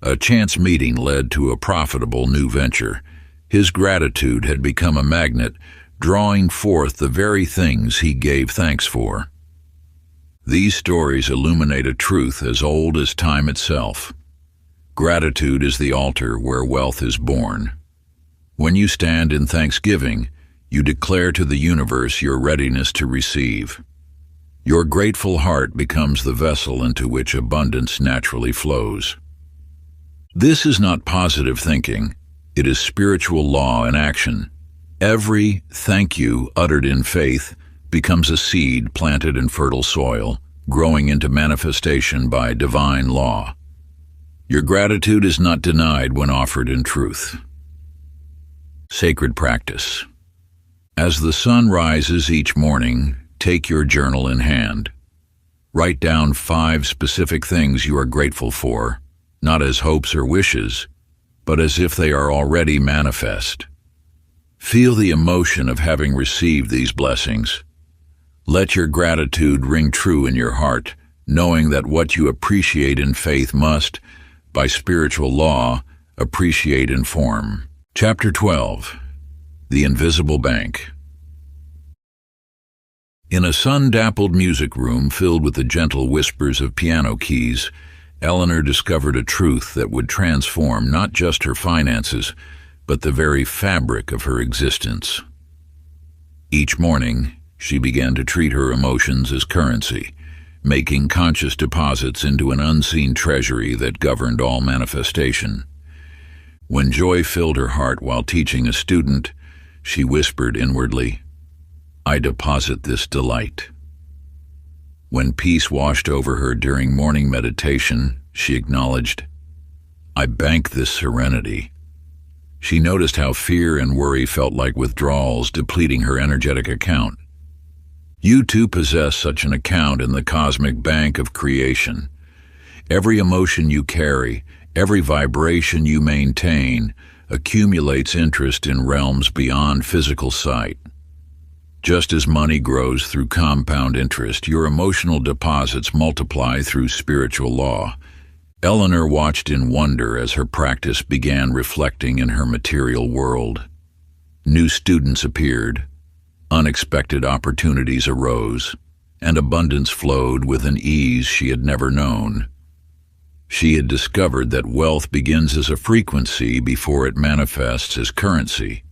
A chance meeting led to a profitable new venture. His gratitude had become a magnet, drawing forth the very things he gave thanks for. These stories illuminate a truth as old as time itself. Gratitude is the altar where wealth is born. When you stand in thanksgiving, you declare to the universe your readiness to receive. Your grateful heart becomes the vessel into which abundance naturally flows. This is not positive thinking. It is spiritual law in action. Every thank you uttered in faith becomes a seed planted in fertile soil, growing into manifestation by divine law. Your gratitude is not denied when offered in truth. Sacred practice. As the sun rises each morning, take your journal in hand. Write down 5 specific things you are grateful for, not as hopes or wishes, but as if they are already manifest. Feel the emotion of having received these blessings. Let your gratitude ring true in your heart, knowing that what you appreciate in faith must, by spiritual law, appreciate in form. Chapter 12. The Invisible Bank. In a sun-dappled music room filled with the gentle whispers of piano keys, Eleanor discovered a truth that would transform not just her finances, but the very fabric of her existence. Each morning, she began to treat her emotions as currency, making conscious deposits into an unseen treasury that governed all manifestation. When joy filled her heart while teaching a student, she whispered inwardly, "I deposit this delight." When peace washed over her during morning meditation, she acknowledged, "I bank this serenity." She noticed how fear and worry felt like withdrawals depleting her energetic account. You too possess such an account in the cosmic bank of creation. Every emotion you carry, every vibration you maintain, accumulates interest in realms beyond physical sight. Just as money grows through compound interest, your emotional deposits multiply through spiritual law. Eleanor watched in wonder as her practice began reflecting in her material world. New students appeared, unexpected opportunities arose, and abundance flowed with an ease she had never known. She had discovered that wealth begins as a frequency before it manifests as currency.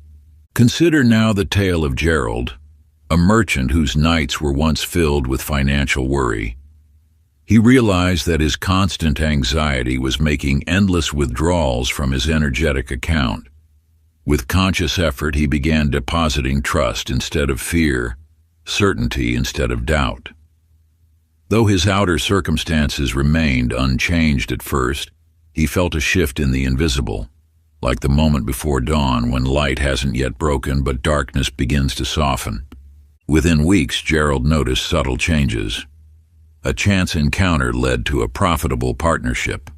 Consider now the tale of Gerald, a merchant whose nights were once filled with financial worry. He realized that his constant anxiety was making endless withdrawals from his energetic account. With conscious effort, he began depositing trust instead of fear, certainty instead of doubt. Though his outer circumstances remained unchanged at first, he felt a shift in the invisible, like the moment before dawn when light hasn't yet broken but darkness begins to soften. Within weeks, Gerald noticed subtle changes. A chance encounter led to a profitable partnership.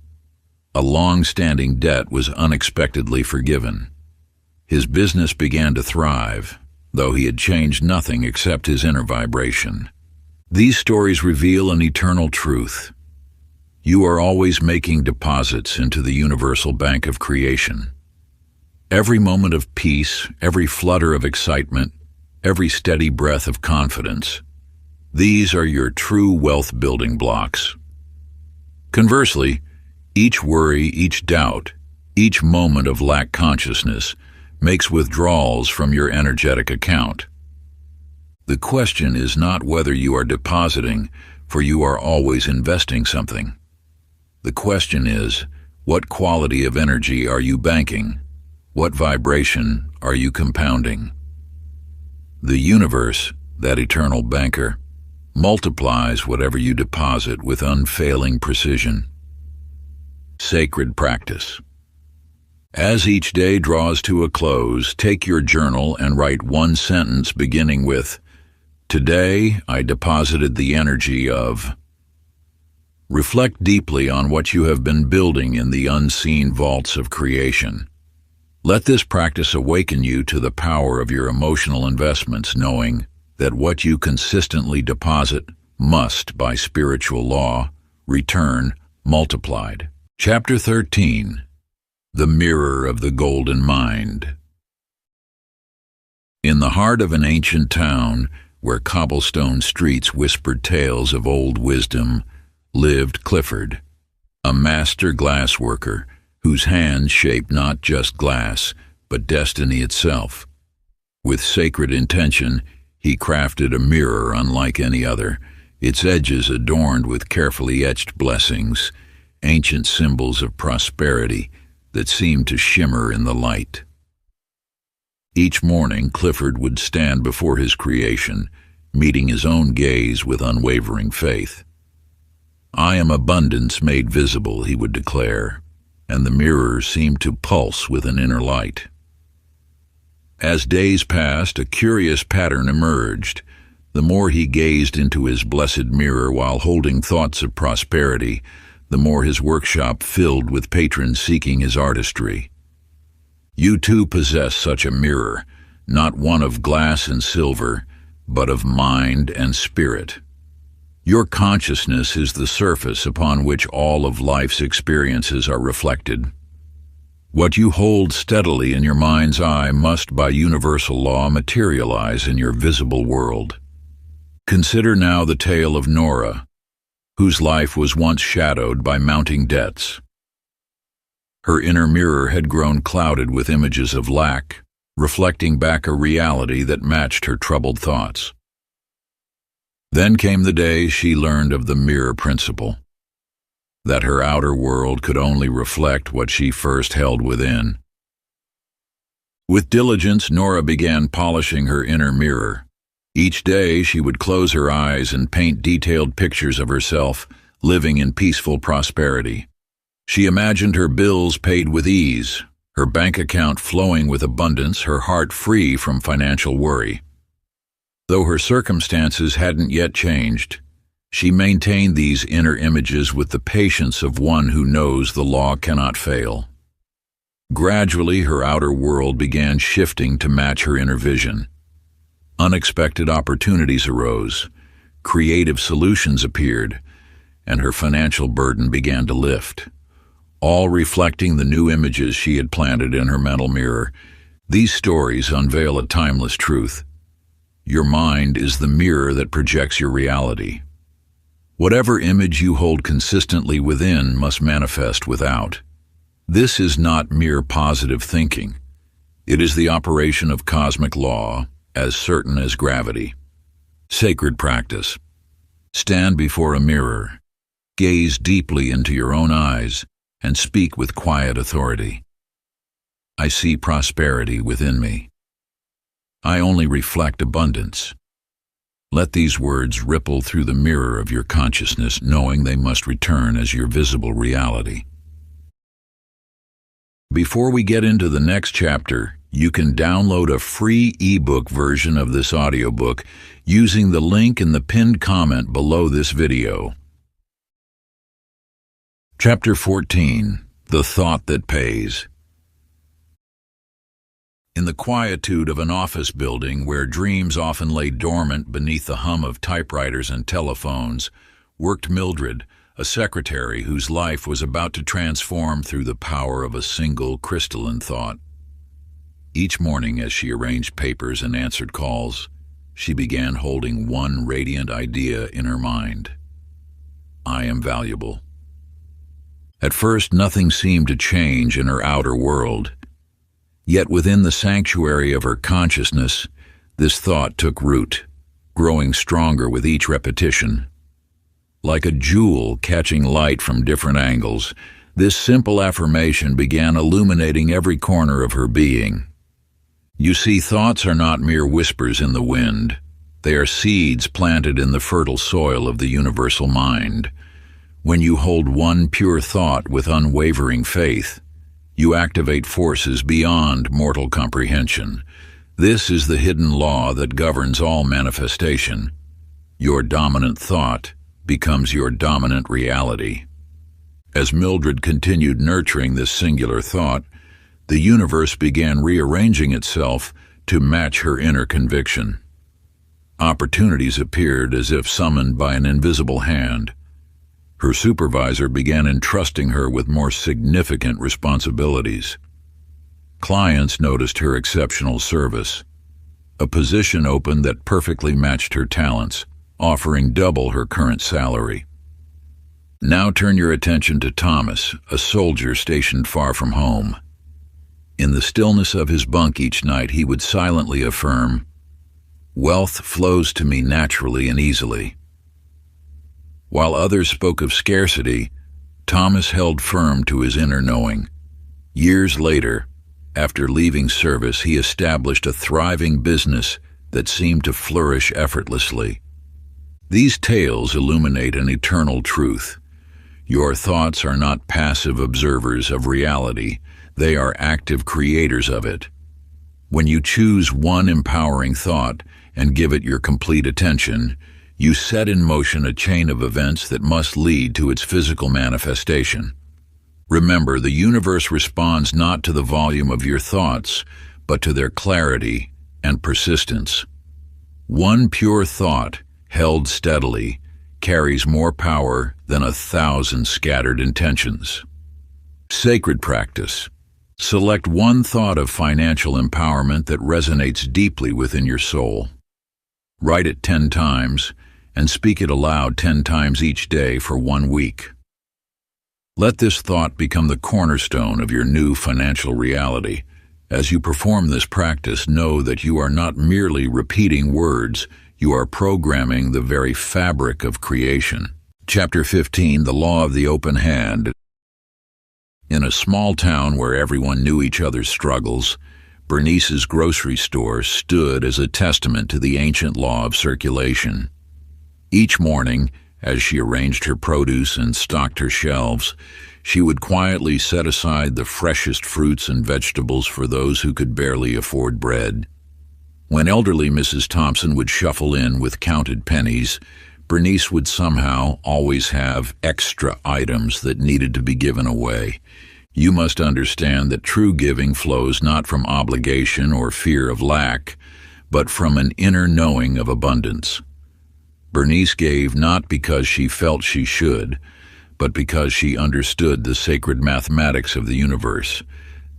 A long-standing debt was unexpectedly forgiven. His business began to thrive, though he had changed nothing except his inner vibration. These stories reveal an eternal truth. You are always making deposits into the universal bank of creation. Every moment of peace, every flutter of excitement, every steady breath of confidence, these are your true wealth building blocks. Conversely, each worry, each doubt, each moment of lack consciousness makes withdrawals from your energetic account. The question is not whether you are depositing, for you are always investing something. The question is, what quality of energy are you banking? What vibration are you compounding? The universe, that eternal banker, multiplies whatever you deposit with unfailing precision. Sacred practice. As each day draws to a close, take your journal and write one sentence beginning with, "Today I deposited the energy of." Reflect deeply on what you have been building in the unseen vaults of creation. Let this practice awaken you to the power of your emotional investments, knowing that what you consistently deposit must, by spiritual law, return multiplied. Chapter 13. The Mirror of the Golden Mind. In the heart of an ancient town, where cobblestone streets whispered tales of old wisdom, lived Clifford, a master glassworker whose hands shaped not just glass, but destiny itself. With sacred intention, he crafted a mirror unlike any other, its edges adorned with carefully etched blessings, ancient symbols of prosperity that seemed to shimmer in the light. Each morning, Clifford would stand before his creation, meeting his own gaze with unwavering faith. "I am abundance made visible," he would declare, and the mirror seemed to pulse with an inner light. As days passed, a curious pattern emerged. The more he gazed into his blessed mirror while holding thoughts of prosperity, the more his workshop filled with patrons seeking his artistry. You too possess such a mirror, not one of glass and silver, but of mind and spirit. Your consciousness is the surface upon which all of life's experiences are reflected. What you hold steadily in your mind's eye must, by universal law, materialize in your visible world. Consider now the tale of Nora, whose life was once shadowed by mounting debts. Her inner mirror had grown clouded with images of lack, reflecting back a reality that matched her troubled thoughts. Then came the day she learned of the mirror principle, that her outer world could only reflect what she first held within. With diligence, Nora began polishing her inner mirror. Each day she would close her eyes and paint detailed pictures of herself living in peaceful prosperity. She imagined her bills paid with ease, her bank account flowing with abundance, her heart free from financial worry. Though her circumstances hadn't yet changed, she maintained these inner images with the patience of one who knows the law cannot fail. Gradually, her outer world began shifting to match her inner vision. Unexpected opportunities arose, creative solutions appeared, and her financial burden began to lift, all reflecting the new images she had planted in her mental mirror. These stories unveil a timeless truth. Your mind is the mirror that projects your reality. Whatever image you hold consistently within must manifest without. This is not mere positive thinking. It is the operation of cosmic law, as certain as gravity. Sacred practice. Stand before a mirror, gaze deeply into your own eyes, and speak with quiet authority. I see prosperity within me. I only reflect abundance. Let these words ripple through the mirror of your consciousness, knowing they must return as your visible reality. Before we get into the next chapter, you can download a free ebook version of this audiobook using the link in the pinned comment below this video. Chapter 14. The Thought That Pays. In the quietude of an office building where dreams often lay dormant beneath the hum of typewriters and telephones, worked Mildred, a secretary whose life was about to transform through the power of a single crystalline thought. Each morning, as she arranged papers and answered calls, she began holding one radiant idea in her mind. I am valuable. At first, nothing seemed to change in her outer world. Yet within the sanctuary of her consciousness, this thought took root, growing stronger with each repetition. Like a jewel catching light from different angles, this simple affirmation began illuminating every corner of her being. You see, thoughts are not mere whispers in the wind. They are seeds planted in the fertile soil of the universal mind. When you hold one pure thought with unwavering faith, You activate forces beyond mortal comprehension. This is the hidden law that governs all manifestation. Your dominant thought becomes your dominant reality. As Mildred continued nurturing this singular thought, the universe began rearranging itself to match her inner conviction. Opportunities appeared as if summoned by an invisible hand. Her supervisor began entrusting her with more significant responsibilities. Clients noticed her exceptional service. A position opened that perfectly matched her talents, offering double her current salary. Now turn your attention to Thomas, a soldier stationed far from home. In the stillness of his bunk each night, he would silently affirm, "Wealth flows to me naturally and easily." While others spoke of scarcity, Thomas held firm to his inner knowing. Years later, after leaving service, he established a thriving business that seemed to flourish effortlessly. These tales illuminate an eternal truth. Your thoughts are not passive observers of reality, they are active creators of it. When you choose one empowering thought and give it your complete attention, you set in motion a chain of events that must lead to its physical manifestation. Remember, the universe responds not to the volume of your thoughts, but to their clarity and persistence. One pure thought, held steadily, carries more power than 1,000 scattered intentions. Sacred practice. Select one thought of financial empowerment that resonates deeply within your soul. Write it 10 times and speak it aloud 10 times each day for 1 week. Let this thought become the cornerstone of your new financial reality. As you perform this practice, know that you are not merely repeating words, you are programming the very fabric of creation. Chapter 15, The Law of the Open Hand. In a small town where everyone knew each other's struggles, Bernice's grocery store stood as a testament to the ancient law of circulation. Each morning, as she arranged her produce and stocked her shelves, she would quietly set aside the freshest fruits and vegetables for those who could barely afford bread. When elderly Mrs. Thompson would shuffle in with counted pennies, Bernice would somehow always have extra items that needed to be given away. You must understand that true giving flows not from obligation or fear of lack, but from an inner knowing of abundance. Bernice gave not because she felt she should, but because she understood the sacred mathematics of the universe,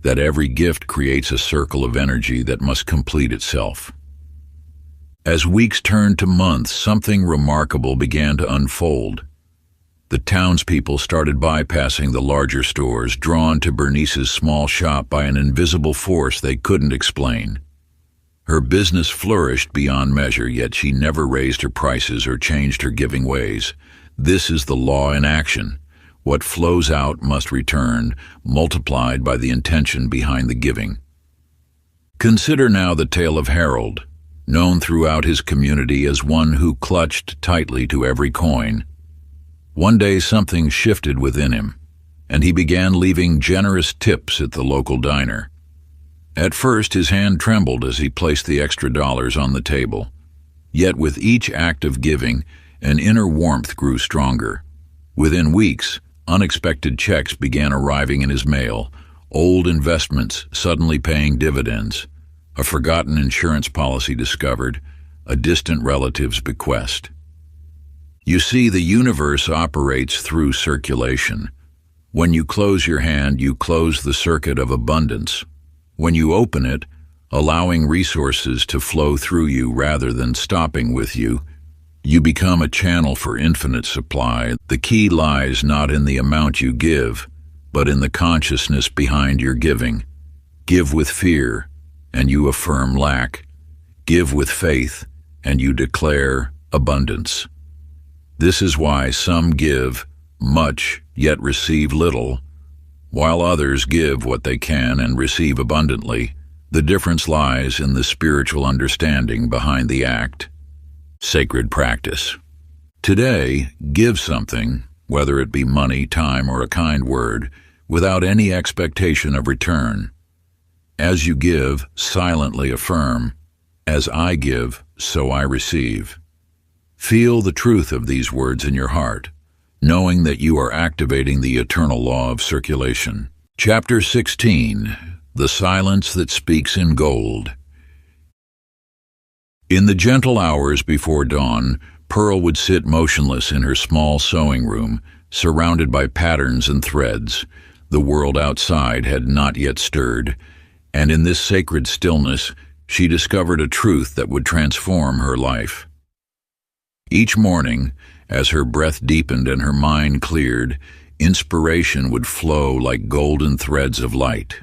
that every gift creates a circle of energy that must complete itself. As weeks turned to months, something remarkable began to unfold. The townspeople started bypassing the larger stores, drawn to Bernice's small shop by an invisible force they couldn't explain. Her business flourished beyond measure, yet she never raised her prices or changed her giving ways. This is the law in action. What flows out must return, multiplied by the intention behind the giving. Consider now the tale of Harold, known throughout his community as one who clutched tightly to every coin. One day something shifted within him, and he began leaving generous tips at the local diner. At first his hand trembled as he placed the extra dollars on the table. Yet with each act of giving, an inner warmth grew stronger. Within weeks, unexpected checks began arriving in his mail, old investments suddenly paying dividends, a forgotten insurance policy discovered, a distant relative's bequest. You see, the universe operates through circulation. When you close your hand, you close the circuit of abundance. When you open it, allowing resources to flow through you rather than stopping with you, you become a channel for infinite supply. The key lies not in the amount you give, but in the consciousness behind your giving. Give with fear, and you affirm lack. Give with faith, and you declare abundance. This is why some give much, yet receive little, while others give what they can and receive abundantly. The difference lies in the spiritual understanding behind the act. Sacred practice. Today, give something, whether it be money, time, or a kind word, without any expectation of return. As you give, silently affirm, "As I give, so I receive." Feel the truth of these words in your heart, knowing that you are activating the eternal law of circulation. Chapter 16. The Silence That Speaks in Gold. In the gentle hours before dawn, Pearl would sit motionless in her small sewing room, surrounded by patterns and threads. The world outside had not yet stirred, and in this sacred stillness, she discovered a truth that would transform her life. Each morning, as her breath deepened and her mind cleared, inspiration would flow like golden threads of light.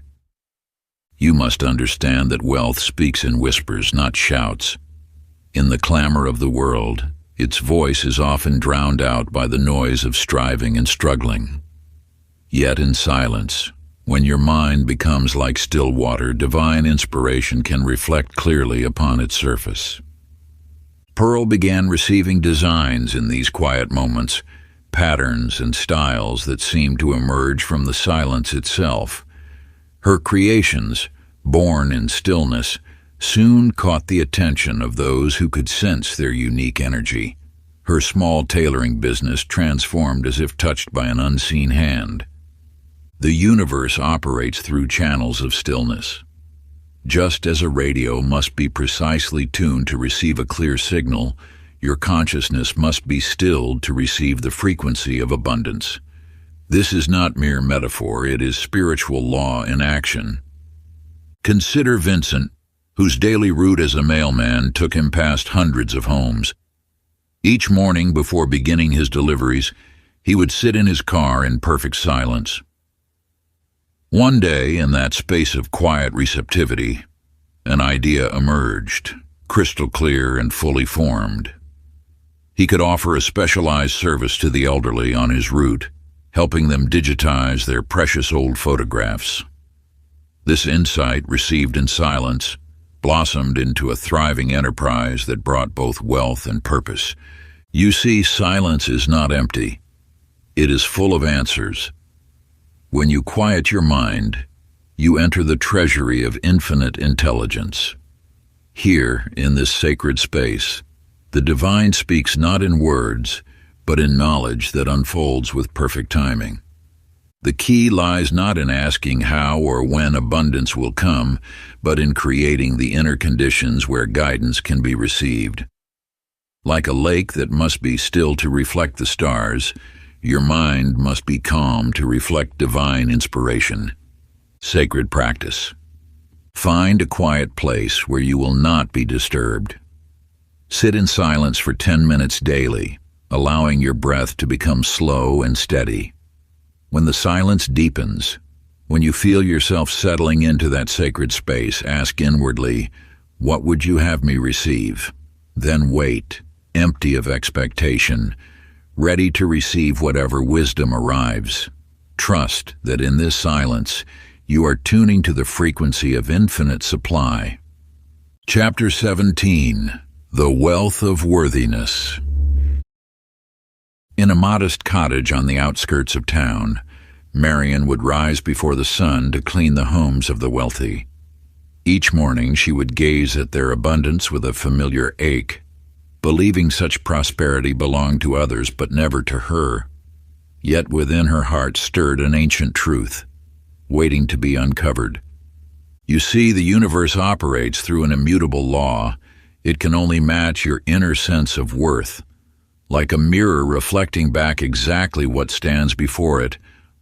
You must understand that wealth speaks in whispers, not shouts. In the clamor of the world, its voice is often drowned out by the noise of striving and struggling. Yet in silence, when your mind becomes like still water, divine inspiration can reflect clearly upon its surface. Pearl began receiving designs in these quiet moments, patterns and styles that seemed to emerge from the silence itself. Her creations, born in stillness, soon caught the attention of those who could sense their unique energy. Her small tailoring business transformed as if touched by an unseen hand. The universe operates through channels of stillness. Just as a radio must be precisely tuned to receive a clear signal, your consciousness must be stilled to receive the frequency of abundance. This is not mere metaphor, it is spiritual law in action. Consider Vincent, whose daily route as a mailman took him past hundreds of homes. Each morning before beginning his deliveries, he would sit in his car in perfect silence. One day, in that space of quiet receptivity, an idea emerged, crystal clear and fully formed. He could offer a specialized service to the elderly on his route, helping them digitize their precious old photographs. This insight, received in silence, blossomed into a thriving enterprise that brought both wealth and purpose. You see, silence is not empty. It is full of answers. When you quiet your mind, you enter the treasury of infinite intelligence. Here, in this sacred space, the divine speaks not in words, but in knowledge that unfolds with perfect timing. The key lies not in asking how or when abundance will come, but in creating the inner conditions where guidance can be received. Like a lake that must be still to reflect the stars, your mind must be calm to reflect divine inspiration. Sacred practice. Find a quiet place where you will not be disturbed. Sit in silence for 10 minutes daily, allowing your breath to become slow and steady. When the silence deepens, when you feel yourself settling into that sacred space, ask inwardly, "What would you have me receive?" Then wait, empty of expectation, ready to receive whatever wisdom arrives. Trust that in this silence, you are tuning to the frequency of infinite supply. Chapter 17. The Wealth of Worthiness. In a modest cottage on the outskirts of town, Marian would rise before the sun to clean the homes of the wealthy. Each morning she would gaze at their abundance with a familiar ache, believing such prosperity belonged to others but never to her. Yet within her heart stirred an ancient truth, waiting to be uncovered. You see, the universe operates through an immutable law. It can only match your inner sense of worth. Like a mirror reflecting back exactly what stands before it,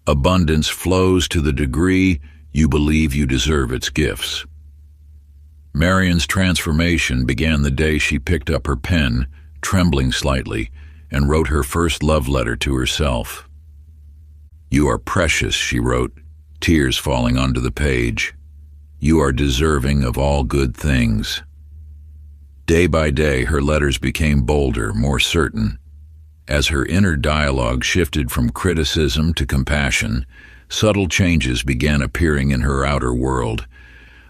abundance flows to the degree you believe you deserve its gifts. Marian's transformation began the day she picked up her pen, trembling slightly, and wrote her first love letter to herself. "You are precious," she wrote, tears falling onto the page. "You are deserving of all good things." Day by day, her letters became bolder, more certain. As her inner dialogue shifted from criticism to compassion, subtle changes began appearing in her outer world.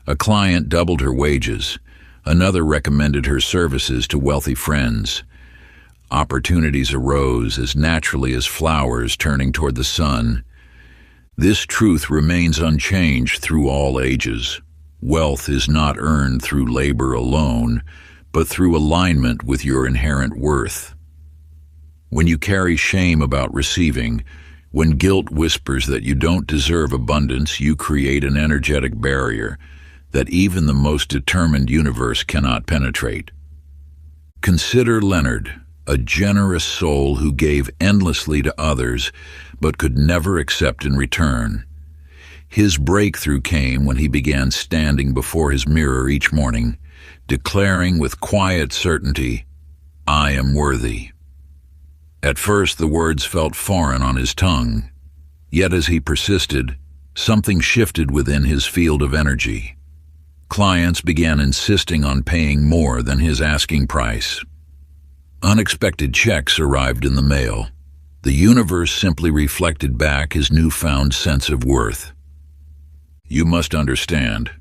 A client doubled her wages. Another recommended her services to wealthy friends. Opportunities arose as naturally as flowers turning toward the sun. This truth remains unchanged through all ages. Wealth is not earned through labor alone, but through alignment with your inherent worth. When you carry shame about receiving, when guilt whispers that you don't deserve abundance, you create an energetic barrier that even the most determined universe cannot penetrate. Consider Leonard, a generous soul who gave endlessly to others but could never accept in return. His breakthrough came when he began standing before his mirror each morning, declaring with quiet certainty, "I am worthy." At first the words felt foreign on his tongue, yet as he persisted, something shifted within his field of energy. Clients began insisting on paying more than his asking price. Unexpected checks arrived in the mail. The universe simply reflected back his newfound sense of worth. You must understand,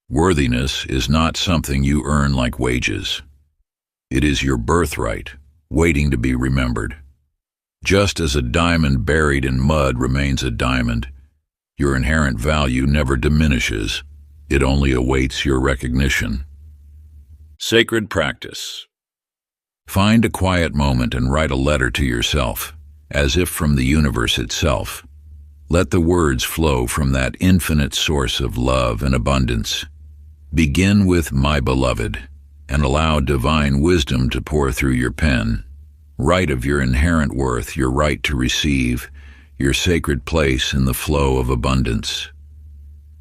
worthiness is not something you earn like wages. It is your birthright, waiting to be remembered. Just as a diamond buried in mud remains a diamond, your inherent value never diminishes. It only awaits your recognition. Sacred practice. Find a quiet moment and write a letter to yourself, as if from the universe itself. Let the words flow from that infinite source of love and abundance. Begin with "My beloved," and allow divine wisdom to pour through your pen. Write of your inherent worth, your right to receive, your sacred place in the flow of abundance.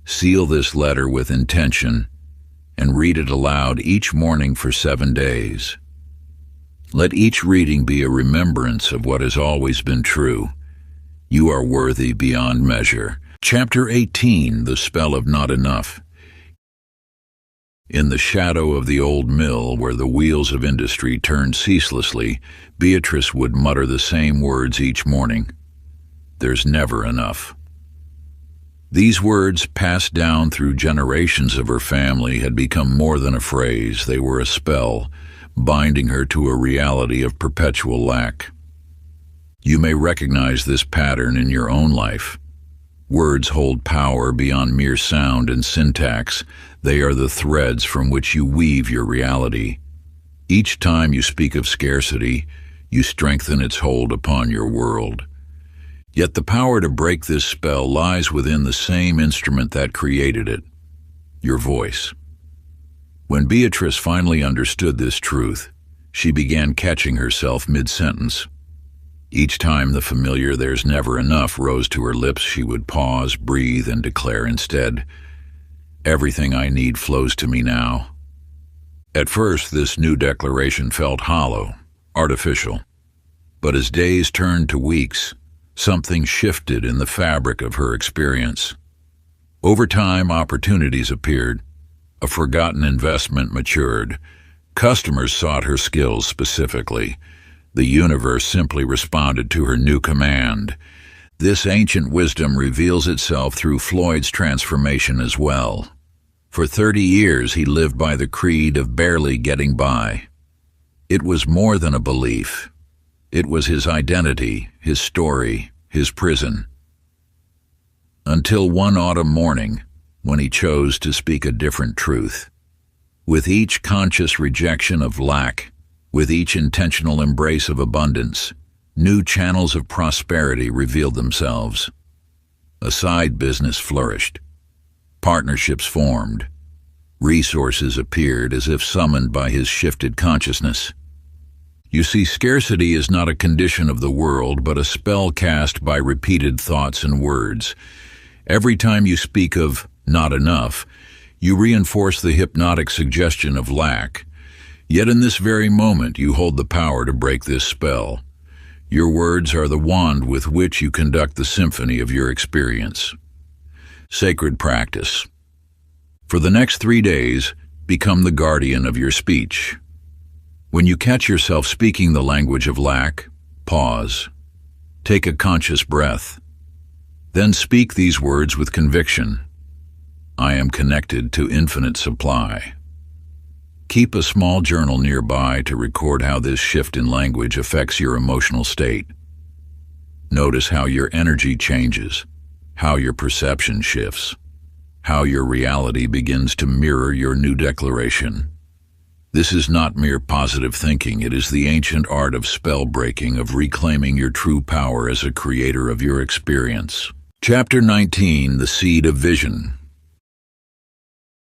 Seal this letter with intention and read it aloud each morning for 7 days. Let each reading be a remembrance of what has always been true. You are worthy beyond measure. Chapter 18, The Spell of Not Enough. In the shadow of the old mill where the wheels of industry turned ceaselessly, Beatrice would mutter the same words each morning. There's never enough. These words, passed down through generations of her family, had become more than a phrase. They were a spell, binding her to a reality of perpetual lack. You may recognize this pattern in your own life. Words hold power beyond mere sound and syntax. They are the threads from which you weave your reality. Each time you speak of scarcity, you strengthen its hold upon your world. Yet the power to break this spell lies within the same instrument that created it, your voice. When Beatrice finally understood this truth, she began catching herself mid-sentence. Each time the familiar "there's never enough" rose to her lips, she would pause, breathe, and declare instead, "Everything I need flows to me now." At first, this new declaration felt hollow, artificial. But as days turned to weeks, something shifted in the fabric of her experience. Over time, opportunities appeared. A forgotten investment matured. Customers sought her skills specifically. The universe simply responded to her new command. This ancient wisdom reveals itself through Floyd's transformation as well. For 30 years, he lived by the creed of barely getting by. It was more than a belief. It was his identity, his story, his prison. Until one autumn morning, when he chose to speak a different truth. With each conscious rejection of lack, with each intentional embrace of abundance, new channels of prosperity revealed themselves. A side business flourished. Partnerships formed. Resources appeared as if summoned by his shifted consciousness. You see, scarcity is not a condition of the world, but a spell cast by repeated thoughts and words. Every time you speak of "not enough," you reinforce the hypnotic suggestion of lack. Yet in this very moment, you hold the power to break this spell. Your words are the wand with which you conduct the symphony of your experience. Sacred practice. For the next 3 days, become the guardian of your speech. When you catch yourself speaking the language of lack, pause. Take a conscious breath. Then speak these words with conviction. I am connected to infinite supply. Keep a small journal nearby to record how this shift in language affects your emotional state. Notice how your energy changes, how your perception shifts, how your reality begins to mirror your new declaration. This is not mere positive thinking. It is the ancient art of spell breaking, of reclaiming your true power as a creator of your experience. Chapter 19, The Seed of Vision.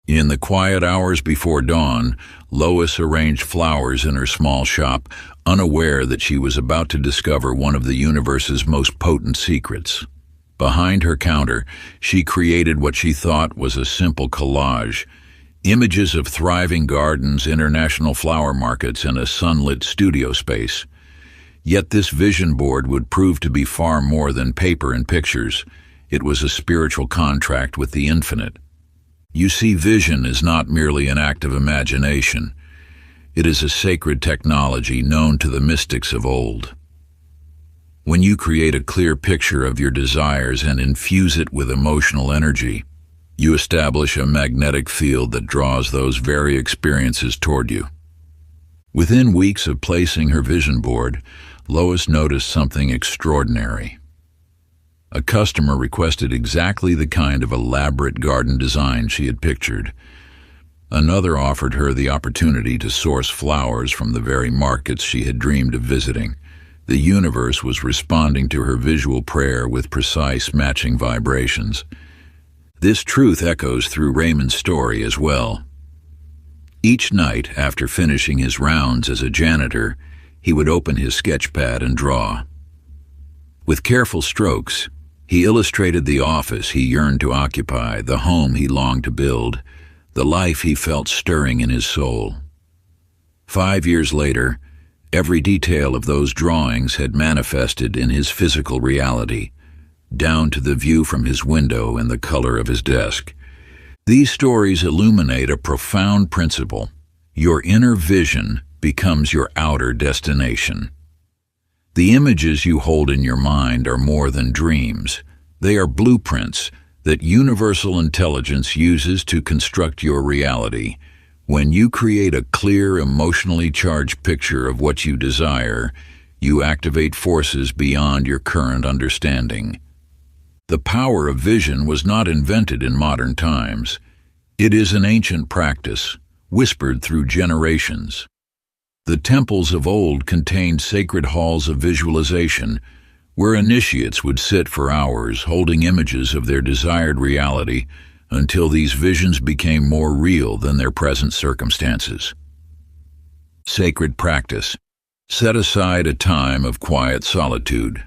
In the quiet hours before dawn, Lois arranged flowers in her small shop, unaware that she was about to discover one of the universe's most potent secrets. Behind her counter, she created what she thought was a simple collage: images of thriving gardens, international flower markets, and a sunlit studio space. Yet this vision board would prove to be far more than paper and pictures. It was a spiritual contract with the infinite. You see, vision is not merely an act of imagination. It is a sacred technology known to the mystics of old. When you create a clear picture of your desires and infuse it with emotional energy, you establish a magnetic field that draws those very experiences toward you. Within weeks of placing her vision board, Lois noticed something extraordinary. A customer requested exactly the kind of elaborate garden design she had pictured. Another offered her the opportunity to source flowers from the very markets she had dreamed of visiting. The universe was responding to her visual prayer with precise, matching vibrations. This truth echoes through Raymond's story as well. Each night, after finishing his rounds as a janitor, he would open his sketchpad and draw. With careful strokes, he illustrated the office he yearned to occupy, the home he longed to build, the life he felt stirring in his soul. 5 years later, every detail of those drawings had manifested in his physical reality, down to the view from his window and the color of his desk. These stories illuminate a profound principle. Your inner vision becomes your outer destination. The images you hold in your mind are more than dreams. They are blueprints that universal intelligence uses to construct your reality. When you create a clear, emotionally charged picture of what you desire, you activate forces beyond your current understanding. The power of vision was not invented in modern times. It is an ancient practice, whispered through generations. The temples of old contained sacred halls of visualization, where initiates would sit for hours holding images of their desired reality until these visions became more real than their present circumstances. Sacred practice. Set aside a time of quiet solitude.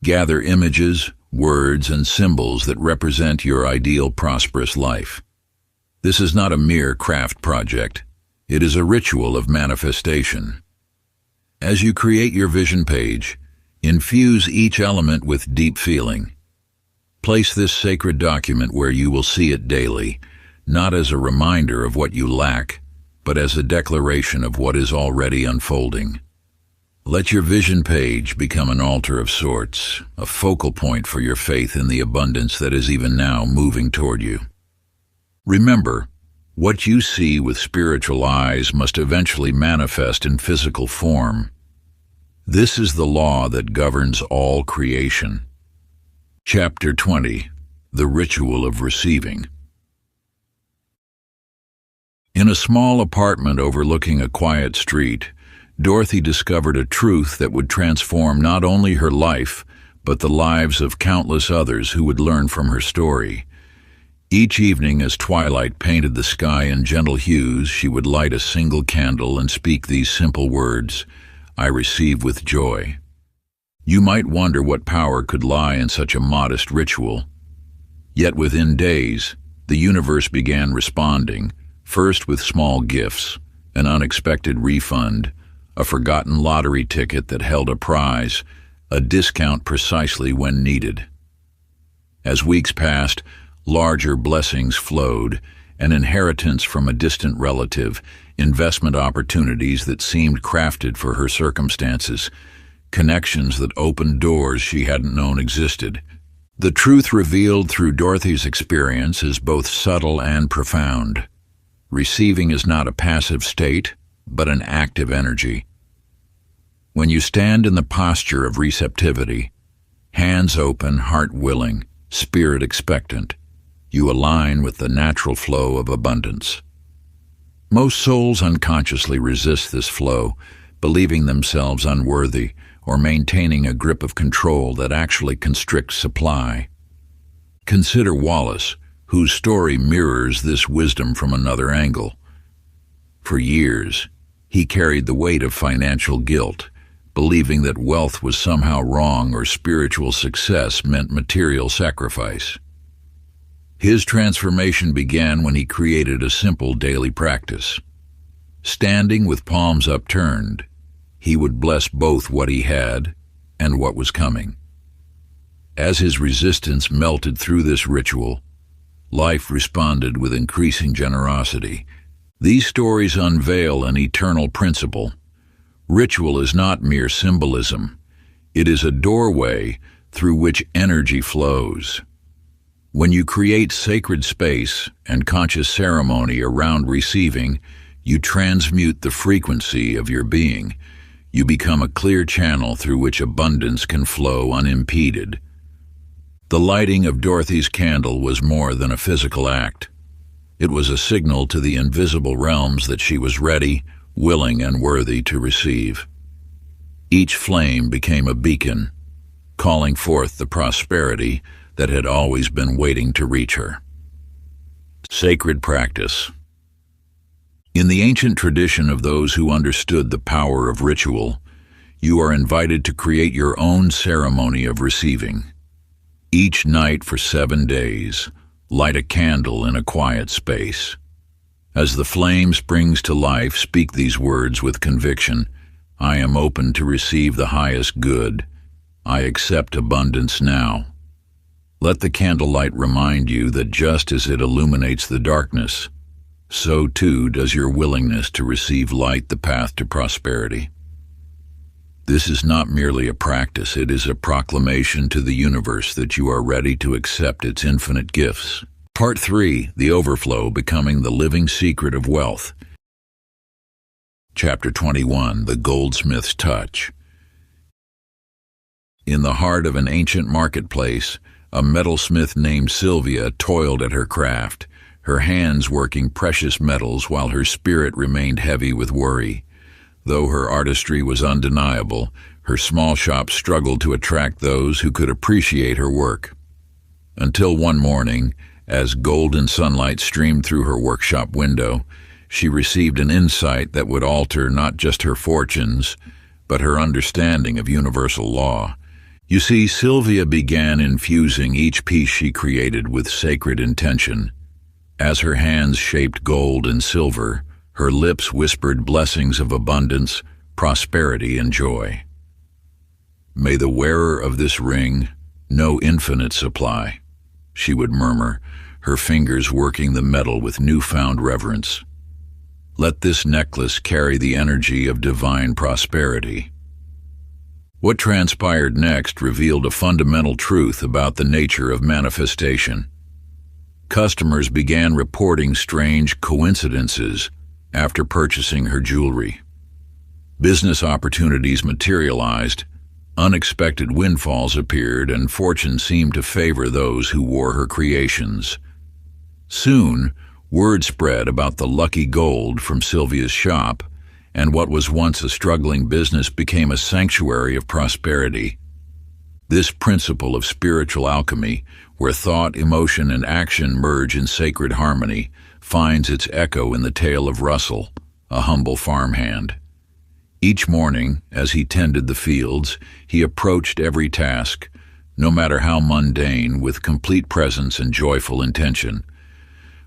Gather images, words, and symbols that represent your ideal prosperous life. This is not a mere craft project. It is a ritual of manifestation. As you create your vision page, infuse each element with deep feeling. Place this sacred document where you will see it daily, not as a reminder of what you lack, but as a declaration of what is already unfolding. Let your vision page become an altar of sorts, a focal point for your faith in the abundance that is even now moving toward you. Remember, what you see with spiritual eyes must eventually manifest in physical form. This is the law that governs all creation. Chapter 20, The Ritual of Receiving. In a small apartment overlooking a quiet street, Dorothy discovered a truth that would transform not only her life, but the lives of countless others who would learn from her story. Each evening, as twilight painted the sky in gentle hues, she would light a single candle and speak these simple words: "I receive with joy." You might wonder what power could lie in such a modest ritual. Yet within days, the universe began responding, first with small gifts, an unexpected refund, a forgotten lottery ticket that held a prize, a discount precisely when needed. As weeks passed, larger blessings flowed, an inheritance from a distant relative, investment opportunities that seemed crafted for her circumstances, connections that opened doors she hadn't known existed. The truth revealed through Dorothy's experience is both subtle and profound. Receiving is not a passive state, but an active energy. When you stand in the posture of receptivity, hands open, heart willing, spirit expectant. You align with the natural flow of abundance. Most souls unconsciously resist this flow, believing themselves unworthy or maintaining a grip of control that actually constricts supply. Consider Wallace, whose story mirrors this wisdom from another angle. For years, he carried the weight of financial guilt, believing that wealth was somehow wrong or spiritual success meant material sacrifice. His transformation began when he created a simple daily practice. Standing with palms upturned, he would bless both what he had and what was coming. As his resistance melted through this ritual, life responded with increasing generosity. These stories unveil an eternal principle. Ritual is not mere symbolism. It is a doorway through which energy flows. When you create sacred space and conscious ceremony around receiving, you transmute the frequency of your being. You become a clear channel through which abundance can flow unimpeded. The lighting of Dorothy's candle was more than a physical act. It was a signal to the invisible realms that she was ready, willing, and worthy to receive. Each flame became a beacon, calling forth the prosperity that had always been waiting to reach her. Sacred practice. In the ancient tradition of those who understood the power of ritual, you are invited to create your own ceremony of receiving. Each night for 7 days, light a candle in a quiet space. As the flame springs to life, speak these words with conviction. I am open to receive the highest good. I accept abundance now. Let the candlelight remind you that just as it illuminates the darkness, so too does your willingness to receive light the path to prosperity. This is not merely a practice, it is a proclamation to the universe that you are ready to accept its infinite gifts. Part 3, The Overflow, Becoming the Living Secret of Wealth. Chapter 21, The Goldsmith's Touch. In the heart of an ancient marketplace, a metalsmith named Sylvia toiled at her craft, her hands working precious metals while her spirit remained heavy with worry. Though her artistry was undeniable, her small shop struggled to attract those who could appreciate her work. Until one morning, as golden sunlight streamed through her workshop window, she received an insight that would alter not just her fortunes, but her understanding of universal law. You see, Sylvia began infusing each piece she created with sacred intention. As her hands shaped gold and silver, her lips whispered blessings of abundance, prosperity, and joy. May the wearer of this ring know infinite supply, she would murmur, her fingers working the metal with newfound reverence. Let this necklace carry the energy of divine prosperity. What transpired next revealed a fundamental truth about the nature of manifestation. Customers began reporting strange coincidences after purchasing her jewelry. Business opportunities materialized, unexpected windfalls appeared, and fortune seemed to favor those who wore her creations. Soon, word spread about the lucky gold from Sylvia's shop, and what was once a struggling business became a sanctuary of prosperity. This principle of spiritual alchemy, where thought, emotion, and action merge in sacred harmony, finds its echo in the tale of Russell, a humble farmhand. Each morning, as he tended the fields, he approached every task, no matter how mundane, with complete presence and joyful intention.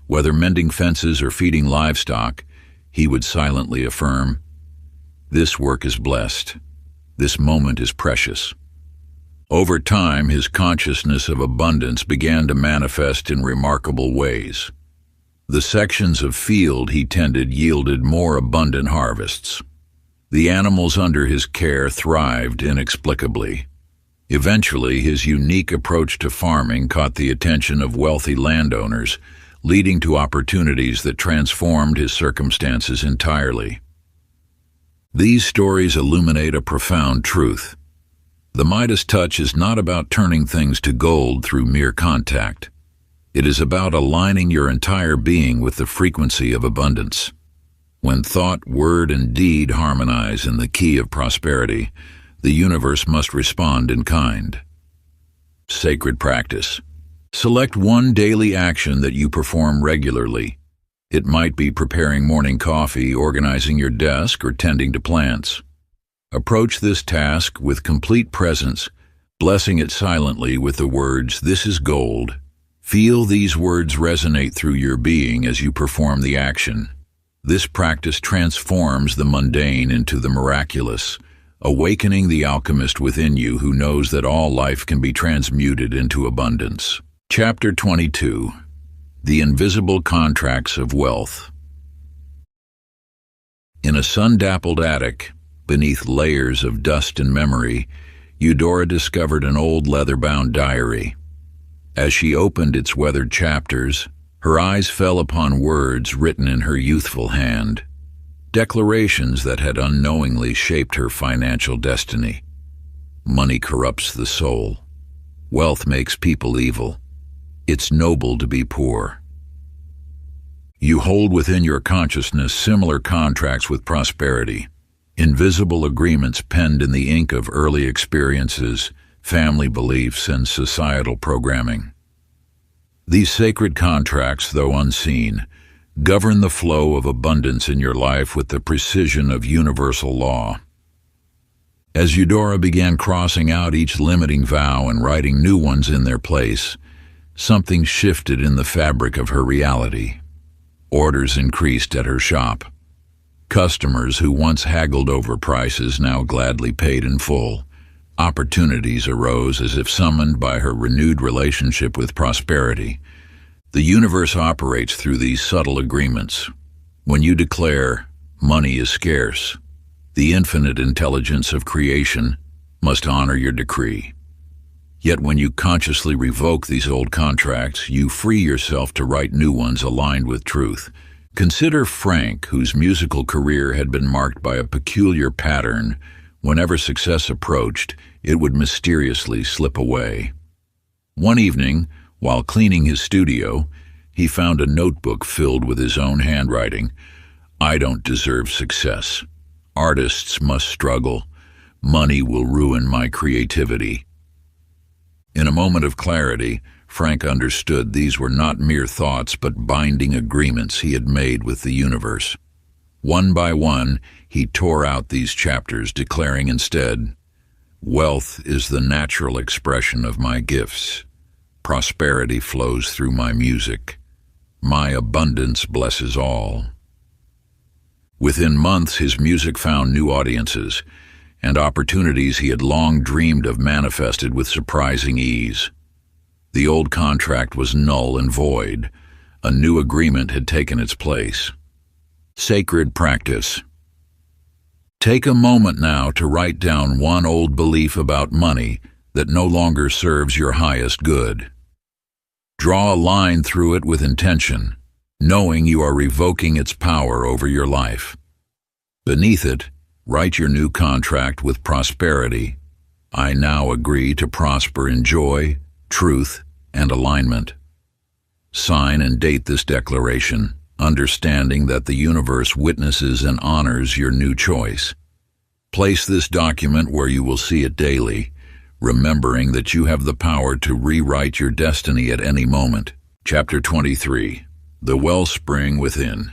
Whether mending fences or feeding livestock, he would silently affirm, "This work is blessed. This moment is precious." Over time, his consciousness of abundance began to manifest in remarkable ways. The sections of field he tended yielded more abundant harvests. The animals under his care thrived inexplicably. Eventually, his unique approach to farming caught the attention of wealthy landowners, leading to opportunities that transformed his circumstances entirely. These stories illuminate a profound truth. The Midas touch is not about turning things to gold through mere contact. It is about aligning your entire being with the frequency of abundance. When thought, word, and deed harmonize in the key of prosperity, the universe must respond in kind. Sacred practice. Select one daily action that you perform regularly. It might be preparing morning coffee, organizing your desk, or tending to plants. Approach this task with complete presence, blessing it silently with the words, "This is gold." Feel these words resonate through your being as you perform the action. This practice transforms the mundane into the miraculous, awakening the alchemist within you who knows that all life can be transmuted into abundance. Chapter 22. The Invisible Contracts of Wealth. In a sun-dappled attic, beneath layers of dust and memory, Eudora discovered an old leather-bound diary. As she opened its weathered chapters, her eyes fell upon words written in her youthful hand, declarations that had unknowingly shaped her financial destiny. Money corrupts the soul. Wealth makes people evil. It's noble to be poor. You hold within your consciousness similar contracts with prosperity, invisible agreements penned in the ink of early experiences, family beliefs, and societal programming. These sacred contracts, though unseen, govern the flow of abundance in your life with the precision of universal law. As Eudora began crossing out each limiting vow and writing new ones in their place, something shifted in the fabric of her reality. Orders increased at her shop. Customers who once haggled over prices now gladly paid in full. Opportunities arose as if summoned by her renewed relationship with prosperity. The universe operates through these subtle agreements. When you declare, "Money is scarce," the infinite intelligence of creation must honor your decree. Yet when you consciously revoke these old contracts, you free yourself to write new ones aligned with truth. Consider Frank, whose musical career had been marked by a peculiar pattern. Whenever success approached, it would mysteriously slip away. One evening, while cleaning his studio, he found a notebook filled with his own handwriting. "I don't deserve success. Artists must struggle. Money will ruin my creativity." In a moment of clarity, Frank understood these were not mere thoughts but binding agreements he had made with the universe. One by one, he tore out these chapters, declaring instead, "Wealth is the natural expression of my gifts. Prosperity flows through my music. My abundance blesses all." Within months, his music found new audiences, and opportunities he had long dreamed of manifested with surprising ease. The old contract was null and void. A new agreement had taken its place. Sacred practice. Take a moment now to write down one old belief about money that no longer serves your highest good. Draw a line through it with intention, knowing you are revoking its power over your life. Beneath it, write your new contract with prosperity. I now agree to prosper in joy, truth, and alignment. Sign and date this declaration, understanding that the universe witnesses and honors your new choice. Place this document where you will see it daily, remembering that you have the power to rewrite your destiny at any moment. Chapter 23. The Wellspring Within.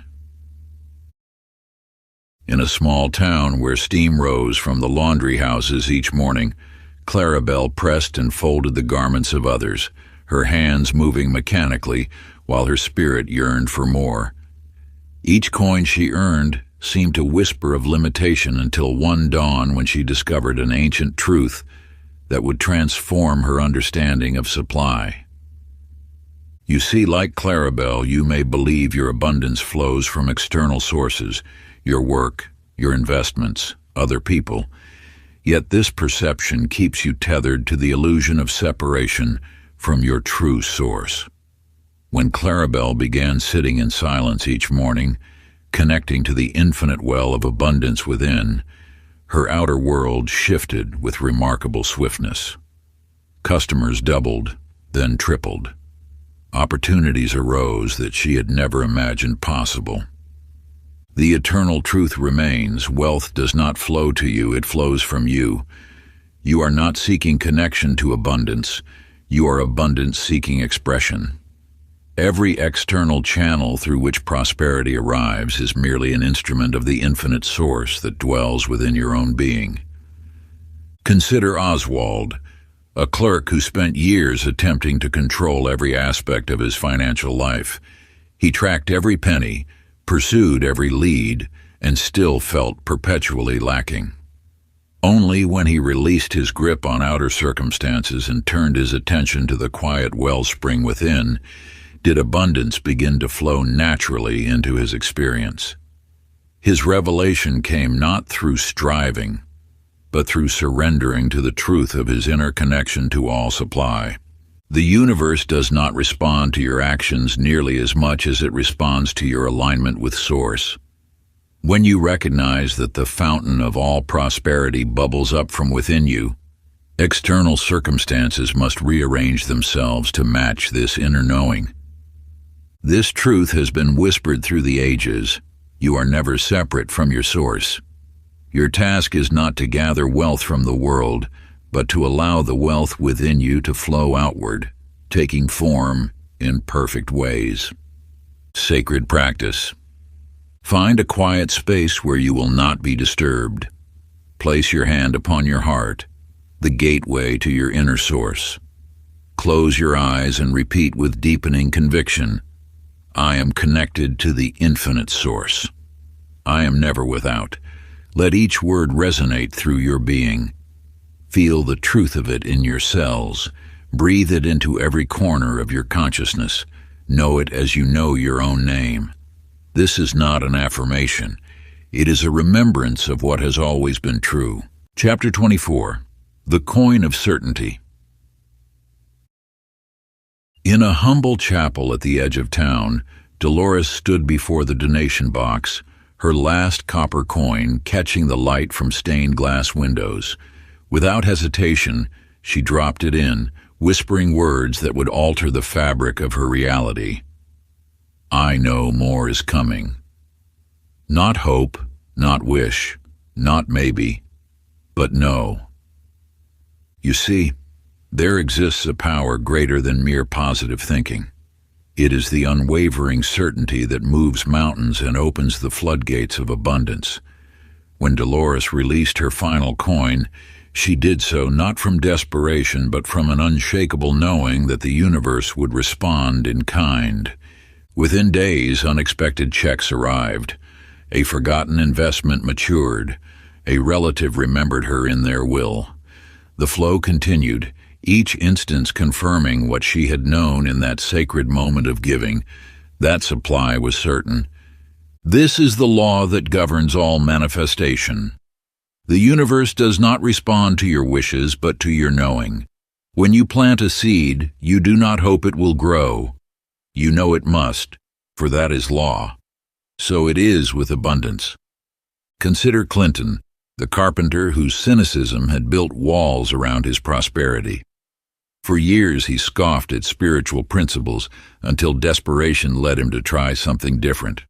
In a small town where steam rose from the laundry houses each morning, Clarabelle pressed and folded the garments of others, her hands moving mechanically while her spirit yearned for more. Each coin she earned seemed to whisper of limitation until one dawn when she discovered an ancient truth that would transform her understanding of supply. You see, like Clarabelle, you may believe your abundance flows from external sources, your work, your investments, other people. Yet this perception keeps you tethered to the illusion of separation from your true source. When Clarabelle began sitting in silence each morning, connecting to the infinite well of abundance within, Her outer world shifted with remarkable swiftness. Customers doubled, then tripled. Opportunities arose that she had never imagined possible. The eternal truth remains: wealth does not flow to you, it flows from you. You are not seeking connection to abundance, you are abundance seeking expression. Every external channel through which prosperity arrives is merely an instrument of the infinite source that dwells within your own being. Consider Oswald, a clerk who spent years attempting to control every aspect of his financial life. He tracked every penny, pursued every lead, and still felt perpetually lacking. Only when he released his grip on outer circumstances and turned his attention to the quiet wellspring within did abundance begin to flow naturally into his experience. His revelation came not through striving, but through surrendering to the truth of his inner connection to all supply. The universe does not respond to your actions nearly as much as it responds to your alignment with Source. When you recognize that the fountain of all prosperity bubbles up from within you, external circumstances must rearrange themselves to match this inner knowing. This truth has been whispered through the ages. You are never separate from your Source. Your task is not to gather wealth from the world, but to allow the wealth within you to flow outward, taking form in perfect ways. Sacred practice. Find a quiet space where you will not be disturbed. Place your hand upon your heart, the gateway to your inner source. Close your eyes and repeat with deepening conviction, I am connected to the infinite source. I am never without. Let each word resonate through your being. Feel the truth of it in your cells. Breathe it into every corner of your consciousness. Know it as you know your own name. This is not an affirmation. It is a remembrance of what has always been true. Chapter 24. The Coin of Certainty. In a humble chapel at the edge of town, Dolores stood before the donation box, her last copper coin catching the light from stained glass windows. Without hesitation, she dropped it in, whispering words that would alter the fabric of her reality. I know more is coming. Not hope, not wish, not maybe, but no. You see, there exists a power greater than mere positive thinking. It is the unwavering certainty that moves mountains and opens the floodgates of abundance. When Dolores released her final coin, she did so not from desperation but from an unshakable knowing that the universe would respond in kind. Within days, unexpected checks arrived. A forgotten investment matured. A relative remembered her in their will. The flow continued, each instance confirming what she had known in that sacred moment of giving. That supply was certain. This is the law that governs all manifestation. The universe does not respond to your wishes but to your knowing. When you plant a seed, you do not hope it will grow. You know it must, for that is law. So it is with abundance. Consider Clinton, the carpenter whose cynicism had built walls around his prosperity. For years he scoffed at spiritual principles until desperation led him to try something different.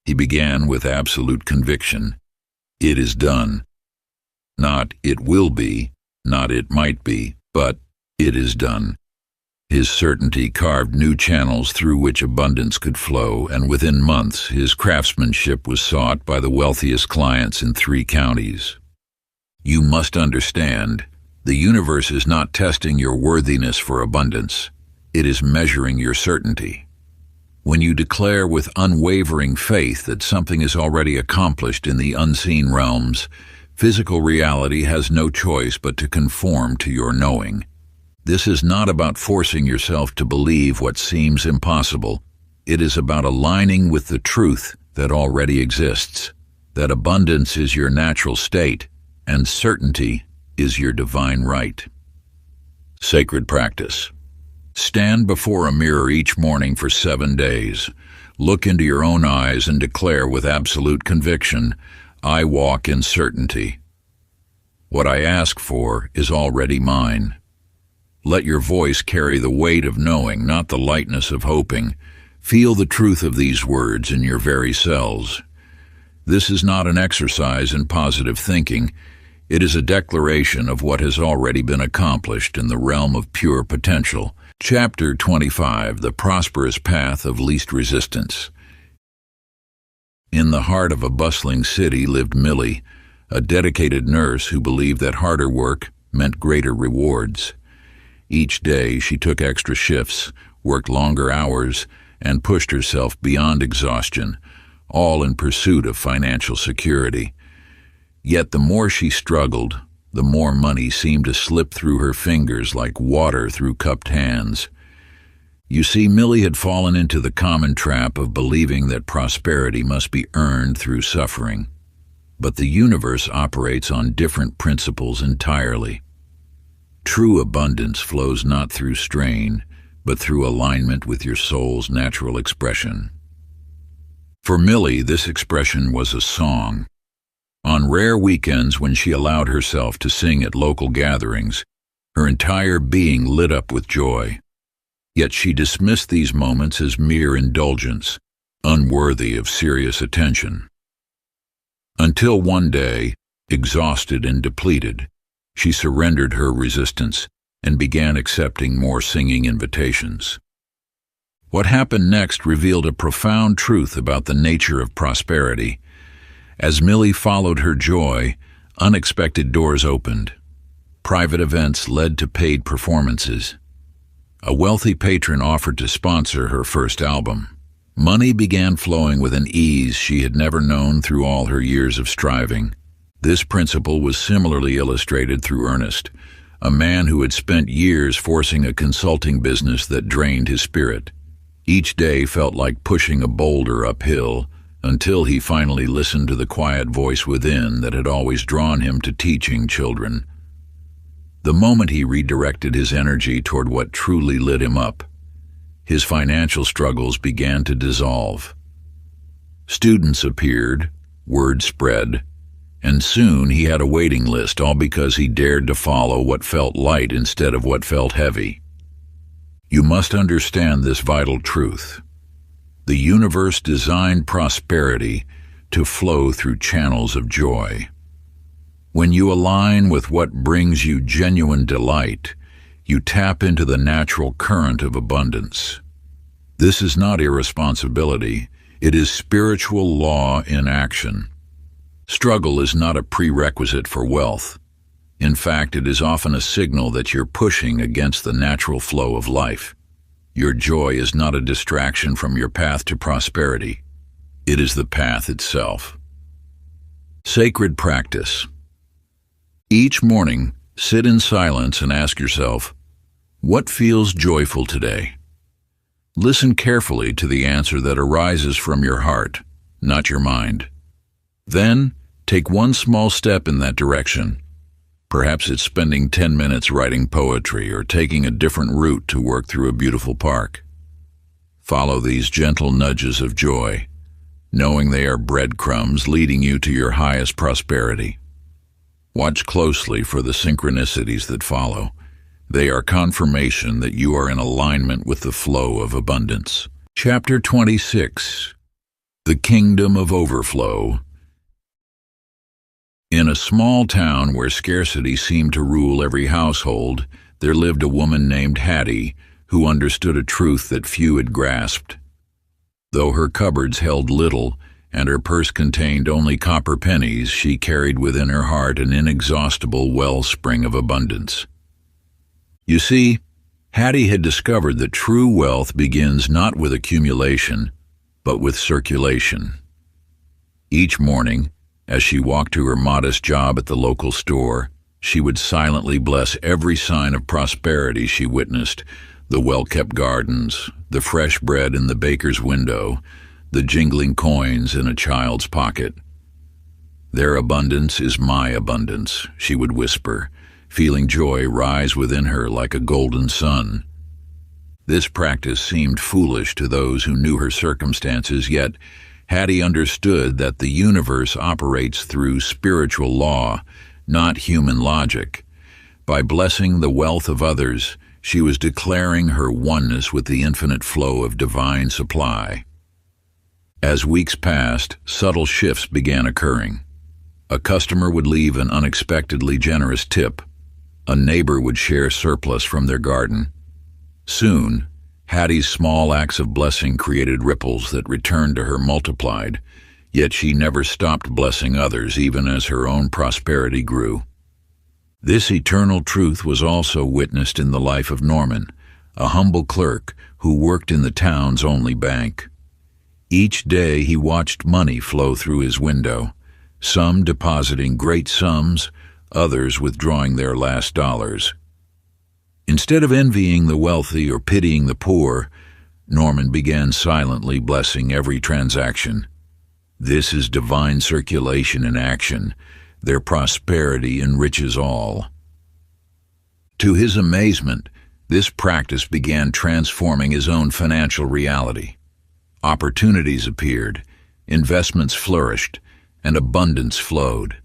He began with absolute conviction. It is done. Not it will be, not it might be, but it is done. His certainty carved new channels through which abundance could flow, and within months his craftsmanship was sought by the wealthiest clients in 3 counties. You must understand, the universe is not testing your worthiness for abundance. It is measuring your certainty. When you declare with unwavering faith that something is already accomplished in the unseen realms, physical reality has no choice but to conform to your knowing. This is not about forcing yourself to believe what seems impossible. It is about aligning with the truth that already exists, that abundance is your natural state, and certainty is your divine right. Sacred practice. Stand before a mirror each morning for 7 days. Look into your own eyes and declare with absolute conviction, I walk in certainty. What I ask for is already mine. Let your voice carry the weight of knowing, not the lightness of hoping. Feel the truth of these words in your very cells. This is not an exercise in positive thinking. It is a declaration of what has already been accomplished in the realm of pure potential. Chapter 25, The Prosperous Path of Least Resistance. In the heart of a bustling city lived Millie, a dedicated nurse who believed that harder work meant greater rewards. Each day she took extra shifts, worked longer hours, and pushed herself beyond exhaustion, all in pursuit of financial security. Yet the more she struggled, the more money seemed to slip through her fingers like water through cupped hands. You see, Millie had fallen into the common trap of believing that prosperity must be earned through suffering. But the universe operates on different principles entirely. True abundance flows not through strain, but through alignment with your soul's natural expression. For Millie, this expression was a song. On rare weekends when she allowed herself to sing at local gatherings, her entire being lit up with joy. Yet she dismissed these moments as mere indulgence, unworthy of serious attention. Until one day, exhausted and depleted, she surrendered her resistance and began accepting more singing invitations. What happened next revealed a profound truth about the nature of prosperity. As Millie followed her joy, unexpected doors opened. Private events led to paid performances. A wealthy patron offered to sponsor her first album. Money began flowing with an ease she had never known through all her years of striving. This principle was similarly illustrated through Ernest, a man who had spent years forcing a consulting business that drained his spirit. Each day felt like pushing a boulder uphill, until he finally listened to the quiet voice within that had always drawn him to teaching children. The moment he redirected his energy toward what truly lit him up, his financial struggles began to dissolve. Students appeared, word spread, and soon he had a waiting list, all because he dared to follow what felt light instead of what felt heavy. You must understand this vital truth. The universe designed prosperity to flow through channels of joy. When you align with what brings you genuine delight, you tap into the natural current of abundance. This is not irresponsibility, it is spiritual law in action. Struggle is not a prerequisite for wealth. In fact, it is often a signal that you're pushing against the natural flow of life. Your joy is not a distraction from your path to prosperity. It is the path itself. Sacred practice. Each morning, sit in silence and ask yourself, what feels joyful today? Listen carefully to the answer that arises from your heart, not your mind. Then, take one small step in that direction. Perhaps it's spending 10 minutes writing poetry or taking a different route to work through a beautiful park. Follow these gentle nudges of joy, knowing they are breadcrumbs leading you to your highest prosperity. Watch closely for the synchronicities that follow. They are confirmation that you are in alignment with the flow of abundance. Chapter 26. The Kingdom of Overflow. In a small town where scarcity seemed to rule every household, there lived a woman named Hattie who understood a truth that few had grasped. Though her cupboards held little and her purse contained only copper pennies, she carried within her heart an inexhaustible wellspring of abundance. You see, Hattie had discovered that true wealth begins not with accumulation, but with circulation. Each morning, as she walked to her modest job at the local store, she would silently bless every sign of prosperity she witnessed: the well-kept gardens, the fresh bread in the baker's window, the jingling coins in a child's pocket. "Their abundance is my abundance," she would whisper, feeling joy rise within her like a golden sun. This practice seemed foolish to those who knew her circumstances, yet Hattie understood that the universe operates through spiritual law, not human logic. By blessing the wealth of others, she was declaring her oneness with the infinite flow of divine supply. As weeks passed, subtle shifts began occurring. A customer would leave an unexpectedly generous tip. A neighbor would share surplus from their garden. Soon, Hattie's small acts of blessing created ripples that returned to her multiplied, yet she never stopped blessing others even as her own prosperity grew. This eternal truth was also witnessed in the life of Norman, a humble clerk who worked in the town's only bank. Each day he watched money flow through his window, some depositing great sums, others withdrawing their last dollars. Instead of envying the wealthy or pitying the poor, Norman began silently blessing every transaction. This is divine circulation in action. Their prosperity enriches all. To his amazement, this practice began transforming his own financial reality. Opportunities appeared, investments flourished, and abundance flowed.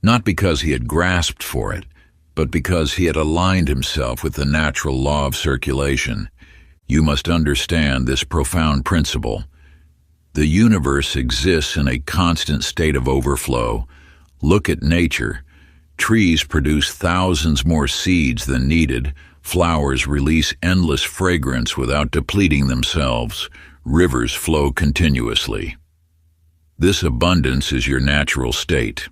Not because he had grasped for it, but because he had aligned himself with the natural law of circulation. You must understand this profound principle. The universe exists in a constant state of overflow. Look at nature. Trees produce thousands more seeds than needed. Flowers release endless fragrance without depleting themselves. Rivers flow continuously. This abundance is your natural state.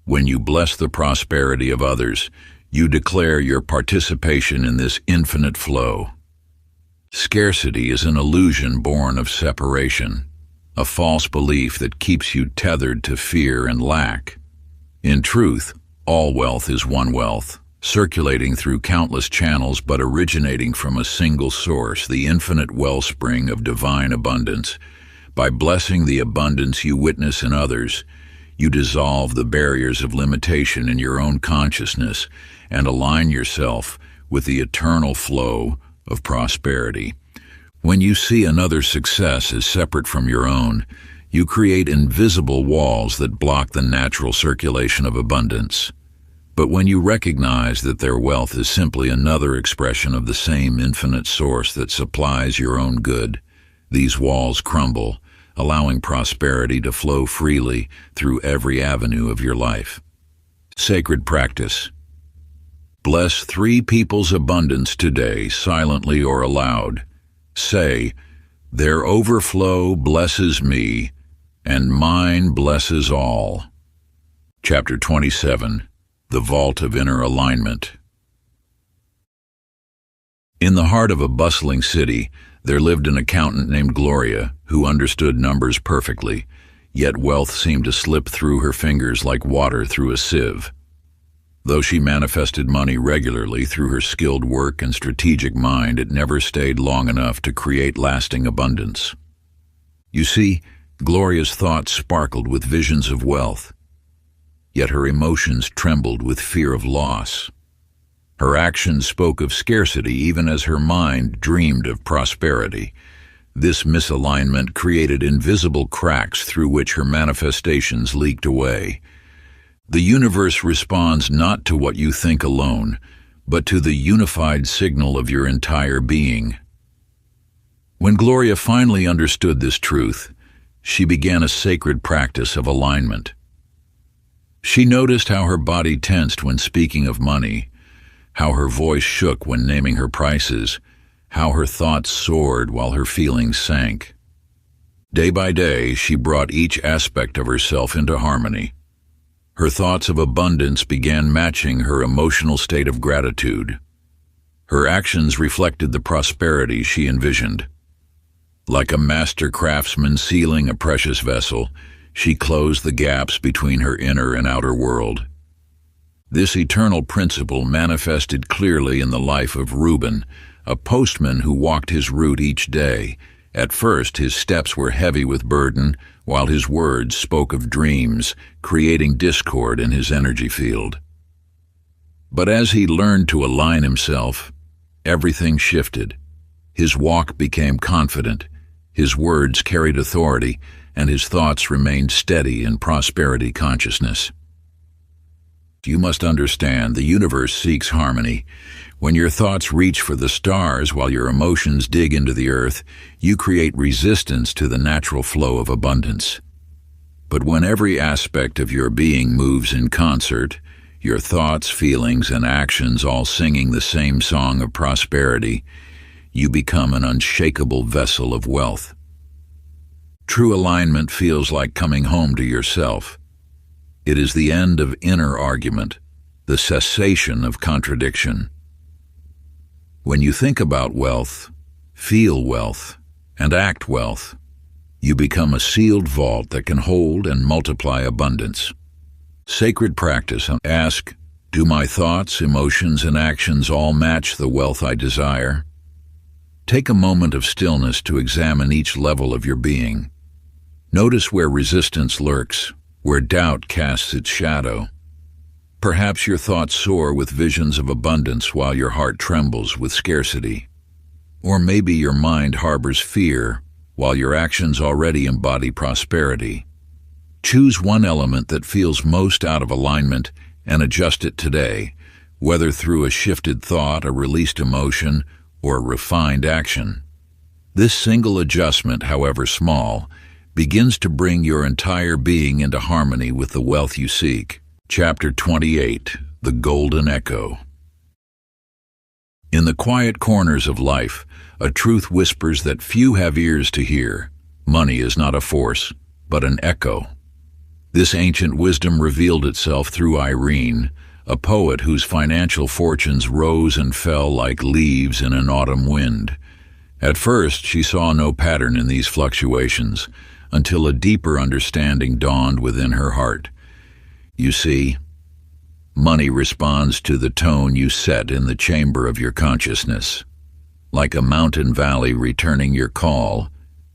When you bless the prosperity of others, you declare your participation in this infinite flow. Scarcity is an illusion born of separation, a false belief that keeps you tethered to fear and lack. In truth, all wealth is one wealth, circulating through countless channels but originating from a single source, the infinite wellspring of divine abundance. By blessing the abundance you witness in others, you dissolve the barriers of limitation in your own consciousness and align yourself with the eternal flow of prosperity. When you see another's success as separate from your own, you create invisible walls that block the natural circulation of abundance. But when you recognize that their wealth is simply another expression of the same infinite source that supplies your own good, these walls crumble, allowing prosperity to flow freely through every avenue of your life. Sacred practice. Bless 3 people's abundance today, silently or aloud. Say, "Their overflow blesses me, and mine blesses all." Chapter 27. The Vault of Inner Alignment. In the heart of a bustling city, there lived an accountant named Gloria who understood numbers perfectly, yet wealth seemed to slip through her fingers like water through a sieve. Though she manifested money regularly through her skilled work and strategic mind, it never stayed long enough to create lasting abundance. You see, Gloria's thoughts sparkled with visions of wealth, yet her emotions trembled with fear of loss. Her actions spoke of scarcity even as her mind dreamed of prosperity. This misalignment created invisible cracks through which her manifestations leaked away. The universe responds not to what you think alone, but to the unified signal of your entire being. When Gloria finally understood this truth, she began a sacred practice of alignment. She noticed how her body tensed when speaking of money, how her voice shook when naming her prices, how her thoughts soared while her feelings sank. Day by day, she brought each aspect of herself into harmony. Her thoughts of abundance began matching her emotional state of gratitude. Her actions reflected the prosperity she envisioned. Like a master craftsman sealing a precious vessel, she closed the gaps between her inner and outer world. This eternal principle manifested clearly in the life of Reuben, a postman who walked his route each day. At first, his steps were heavy with burden, while his words spoke of dreams, creating discord in his energy field. But as he learned to align himself, everything shifted. His walk became confident, his words carried authority, and his thoughts remained steady in prosperity consciousness. You must understand, the universe seeks harmony. When your thoughts reach for the stars while your emotions dig into the earth, you create resistance to the natural flow of abundance. But when every aspect of your being moves in concert, your thoughts, feelings, and actions all singing the same song of prosperity, you become an unshakable vessel of wealth. True alignment feels like coming home to yourself. It is the end of inner argument, the cessation of contradiction. When you think about wealth, feel wealth, and act wealth, you become a sealed vault that can hold and multiply abundance. Sacred practice. Ask, do my thoughts, emotions, and actions all match the wealth I desire? Take a moment of stillness to examine each level of your being. Notice where resistance lurks, where doubt casts its shadow. Perhaps your thoughts soar with visions of abundance while your heart trembles with scarcity. Or maybe your mind harbors fear while your actions already embody prosperity. Choose one element that feels most out of alignment and adjust it today, whether through a shifted thought, a released emotion, or a refined action. This single adjustment, however small, begins to bring your entire being into harmony with the wealth you seek. Chapter 28, The Golden Echo. In the quiet corners of life, a truth whispers that few have ears to hear. Money is not a force, but an echo. This ancient wisdom revealed itself through Irene, a poet whose financial fortunes rose and fell like leaves in an autumn wind. At first, she saw no pattern in these fluctuations, until a deeper understanding dawned within her heart. You see, money responds to the tone you set in the chamber of your consciousness. Like a mountain valley returning your call,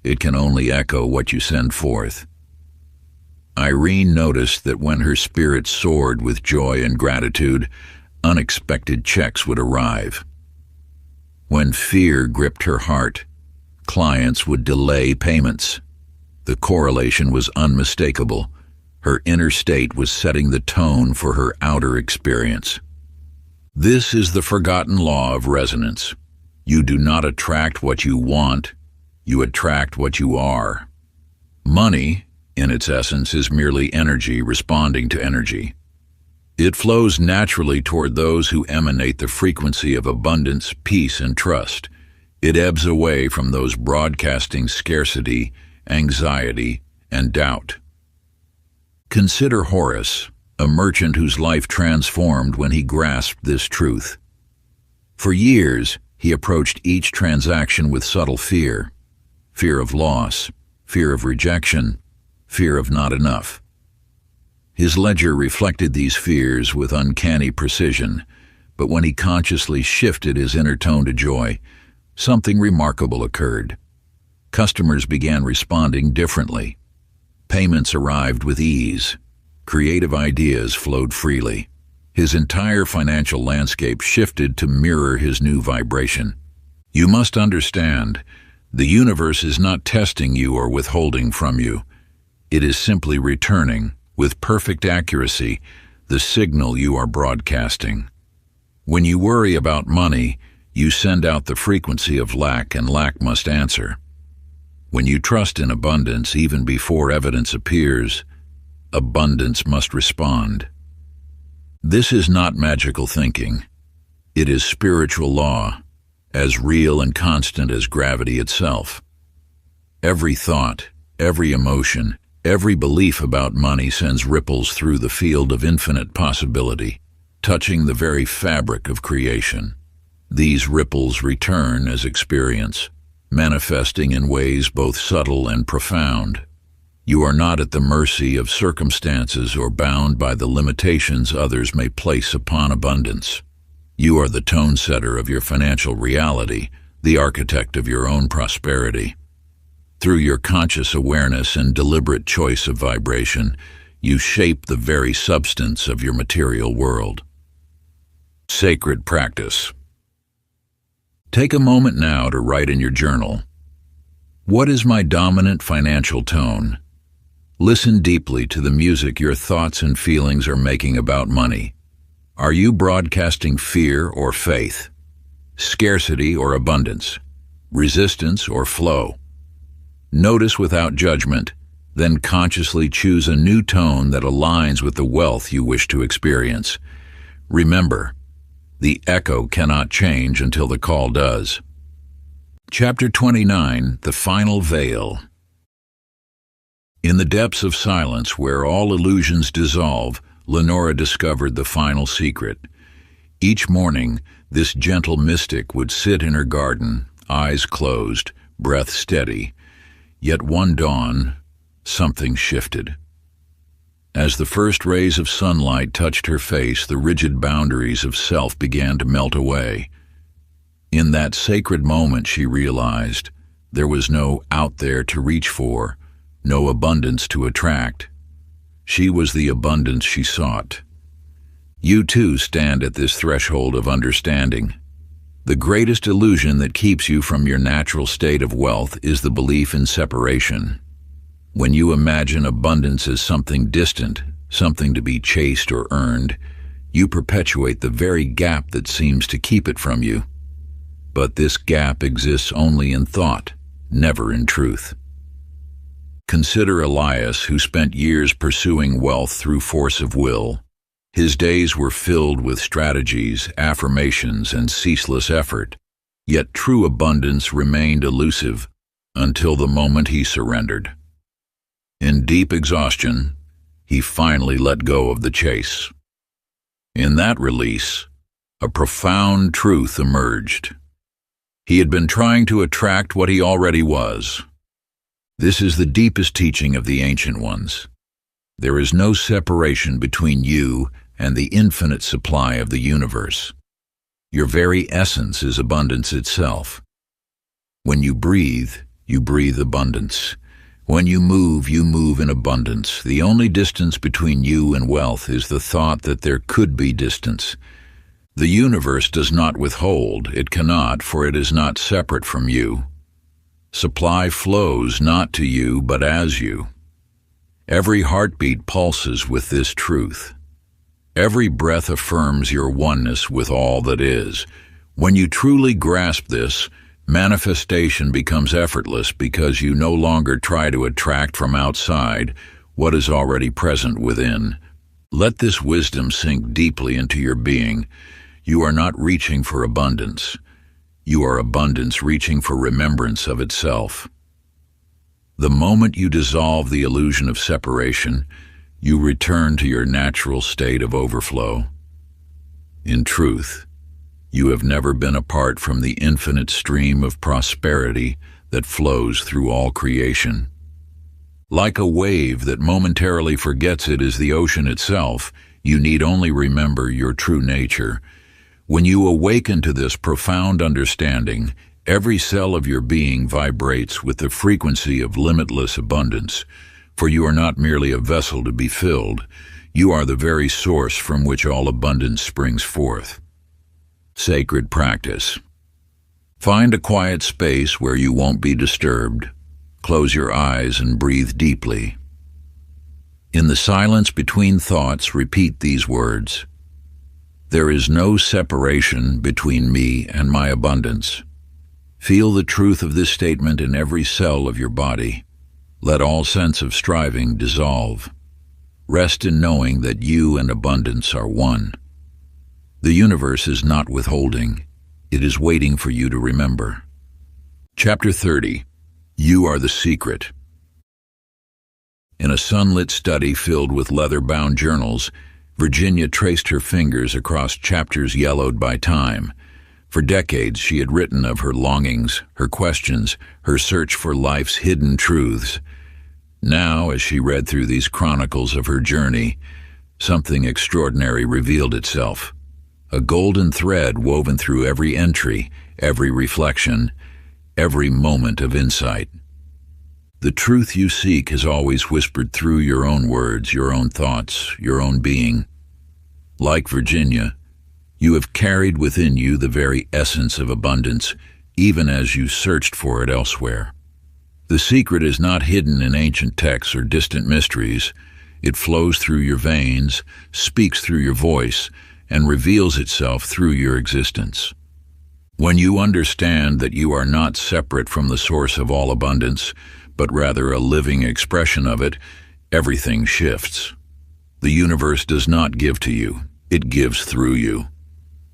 it can only echo what you send forth. Irene noticed that when her spirit soared with joy and gratitude, unexpected checks would arrive. When fear gripped her heart, clients would delay payments. The correlation was unmistakable. Her inner state was setting the tone for her outer experience. This is the forgotten law of resonance. You do not attract what you want, you attract what you are. Money, in its essence, is merely energy responding to energy. It flows naturally toward those who emanate the frequency of abundance, peace, and trust. It ebbs away from those broadcasting scarcity, anxiety, and doubt. Consider Horace, a merchant whose life transformed when he grasped this truth. For years, he approached each transaction with subtle fear. Fear of loss, fear of rejection, fear of not enough. His ledger reflected these fears with uncanny precision, but when he consciously shifted his inner tone to joy, something remarkable occurred. Customers began responding differently. Payments arrived with ease. Creative ideas flowed freely. His entire financial landscape shifted to mirror his new vibration. You must understand, the universe is not testing you or withholding from you. It is simply returning, with perfect accuracy, the signal you are broadcasting. When you worry about money, you send out the frequency of lack, and lack must answer. When you trust in abundance even before evidence appears, abundance must respond. This is not magical thinking. It is spiritual law, as real and constant as gravity itself. Every thought, every emotion, every belief about money sends ripples through the field of infinite possibility, touching the very fabric of creation. These ripples return as experience, manifesting in ways both subtle and profound. You are not at the mercy of circumstances or bound by the limitations others may place upon abundance. You are the tone setter of your financial reality, the architect of your own prosperity. Through your conscious awareness and deliberate choice of vibration, you shape the very substance of your material world. Sacred practice. Take a moment now to write in your journal. What is my dominant financial tone? Listen deeply to the music your thoughts and feelings are making about money. Are you broadcasting fear or faith? Scarcity or abundance? Resistance or flow? Notice without judgment, then consciously choose a new tone that aligns with the wealth you wish to experience. Remember, the echo cannot change until the call does. Chapter 29, The Final Veil. In the depths of silence, where all illusions dissolve, Lenora discovered the final secret. Each morning, this gentle mystic would sit in her garden, eyes closed, breath steady. Yet one dawn, something shifted. As the first rays of sunlight touched her face, the rigid boundaries of self began to melt away. In that sacred moment, she realized there was no out there to reach for, no abundance to attract. She was the abundance she sought. You too stand at this threshold of understanding. The greatest illusion that keeps you from your natural state of wealth is the belief in separation. When you imagine abundance as something distant, something to be chased or earned, you perpetuate the very gap that seems to keep it from you. But this gap exists only in thought, never in truth. Consider Elias, who spent years pursuing wealth through force of will. His days were filled with strategies, affirmations, and ceaseless effort. Yet true abundance remained elusive until the moment he surrendered. In deep exhaustion, he finally let go of the chase. In that release, a profound truth emerged. He had been trying to attract what he already was. This is the deepest teaching of the ancient ones. There is no separation between you and the infinite supply of the universe. Your very essence is abundance itself. When you breathe abundance. When you move in abundance. The only distance between you and wealth is the thought that there could be distance. The universe does not withhold, it cannot, for it is not separate from you. Supply flows not to you, but as you. Every heartbeat pulses with this truth. Every breath affirms your oneness with all that is. When you truly grasp this, manifestation becomes effortless because you no longer try to attract from outside what is already present within. Let this wisdom sink deeply into your being. You are not reaching for abundance. You are abundance reaching for remembrance of itself. The moment you dissolve the illusion of separation, you return to your natural state of overflow. In truth, you have never been apart from the infinite stream of prosperity that flows through all creation. Like a wave that momentarily forgets it is the ocean itself, you need only remember your true nature. When you awaken to this profound understanding, every cell of your being vibrates with the frequency of limitless abundance, for you are not merely a vessel to be filled, you are the very source from which all abundance springs forth. Sacred practice. Find a quiet space where you won't be disturbed. Close your eyes and breathe deeply. In the silence between thoughts, repeat these words. There is no separation between me and my abundance. Feel the truth of this statement in every cell of your body. Let all sense of striving dissolve. Rest in knowing that you and abundance are one. The universe is not withholding. It is waiting for you to remember. Chapter 30. You are the secret. In a sunlit study filled with leather-bound journals, Virginia traced her fingers across chapters yellowed by time. For decades she had written of her longings, her questions, her search for life's hidden truths. Now, as she read through these chronicles of her journey, something extraordinary revealed itself. A golden thread woven through every entry, every reflection, every moment of insight. The truth you seek has always whispered through your own words, your own thoughts, your own being. Like Virginia, you have carried within you the very essence of abundance, even as you searched for it elsewhere. The secret is not hidden in ancient texts or distant mysteries. It flows through your veins, speaks through your voice, and reveals itself through your existence. When you understand that you are not separate from the source of all abundance, but rather a living expression of it, everything shifts. The universe does not give to you, it gives through you.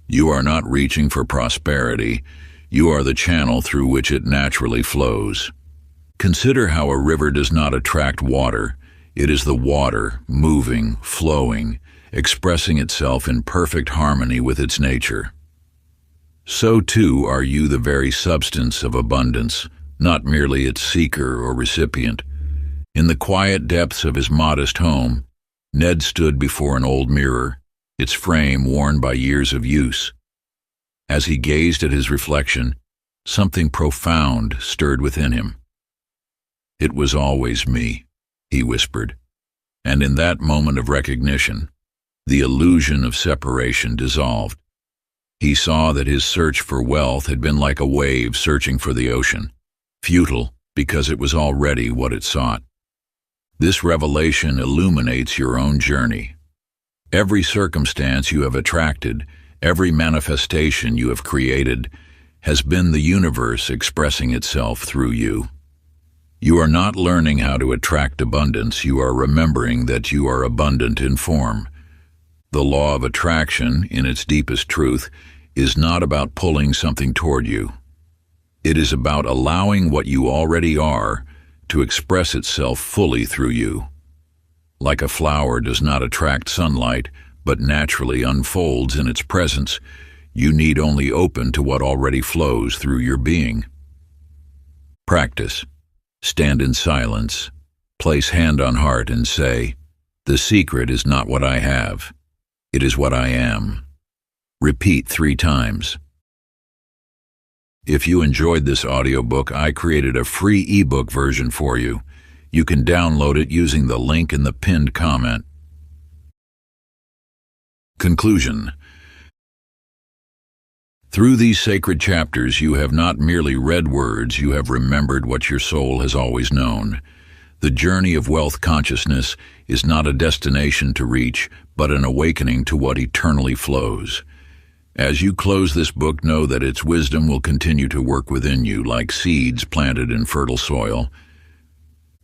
You are not reaching for prosperity, you are the channel through which it naturally flows. Consider how a river does not attract water. It is the water, moving, flowing, expressing itself in perfect harmony with its nature. So too are you the very substance of abundance, not merely its seeker or recipient. In the quiet depths of his modest home, Ned stood before an old mirror, its frame worn by years of use. As he gazed at his reflection, something profound stirred within him. "It was always me," he whispered, and in that moment of recognition, the illusion of separation dissolved. He saw that his search for wealth had been like a wave searching for the ocean, futile because it was already what it sought. This revelation illuminates your own journey. Every circumstance you have attracted, every manifestation you have created, has been the universe expressing itself through you. You are not learning how to attract abundance, you are remembering that you are abundant in form. The law of attraction, in its deepest truth, is not about pulling something toward you. It is about allowing what you already are to express itself fully through you. Like a flower does not attract sunlight, but naturally unfolds in its presence, you need only open to what already flows through your being. Practice. Stand in silence. Place hand on heart and say, "The secret is not what I have. It is what I am." Repeat 3 times. If you enjoyed this audiobook, I created a free ebook version for you. You can download it using the link in the pinned comment. Conclusion. Through these sacred chapters, you have not merely read words, you have remembered what your soul has always known. The journey of wealth consciousness is not a destination to reach, but an awakening to what eternally flows. As you close this book, know that its wisdom will continue to work within you like seeds planted in fertile soil.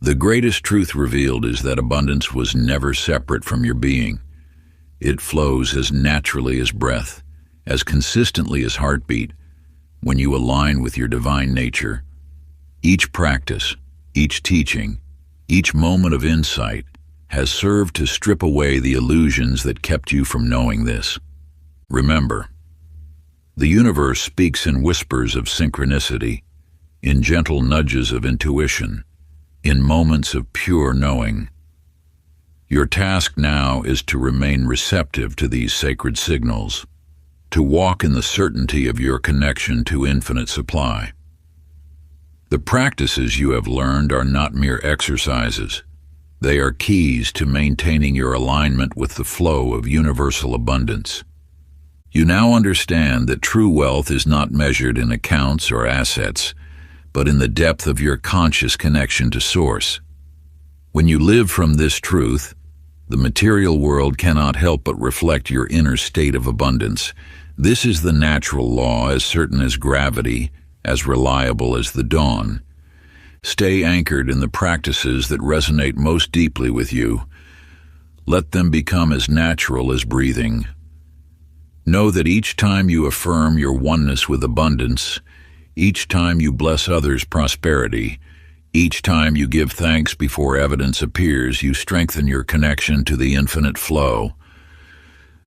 The greatest truth revealed is that abundance was never separate from your being. It flows as naturally as breath, as consistently as heartbeat, when you align with your divine nature. Each practice, each teaching, each moment of insight has served to strip away the illusions that kept you from knowing this. Remember, the universe speaks in whispers of synchronicity, in gentle nudges of intuition, in moments of pure knowing. Your task now is to remain receptive to these sacred signals, to walk in the certainty of your connection to infinite supply. The practices you have learned are not mere exercises. They are keys to maintaining your alignment with the flow of universal abundance. You now understand that true wealth is not measured in accounts or assets, but in the depth of your conscious connection to Source. When you live from this truth, the material world cannot help but reflect your inner state of abundance. This is the natural law, as certain as gravity, as reliable as the dawn. Stay anchored in the practices that resonate most deeply with you. Let them become as natural as breathing. Know that each time you affirm your oneness with abundance, each time you bless others' prosperity, each time you give thanks before evidence appears, you strengthen your connection to the infinite flow.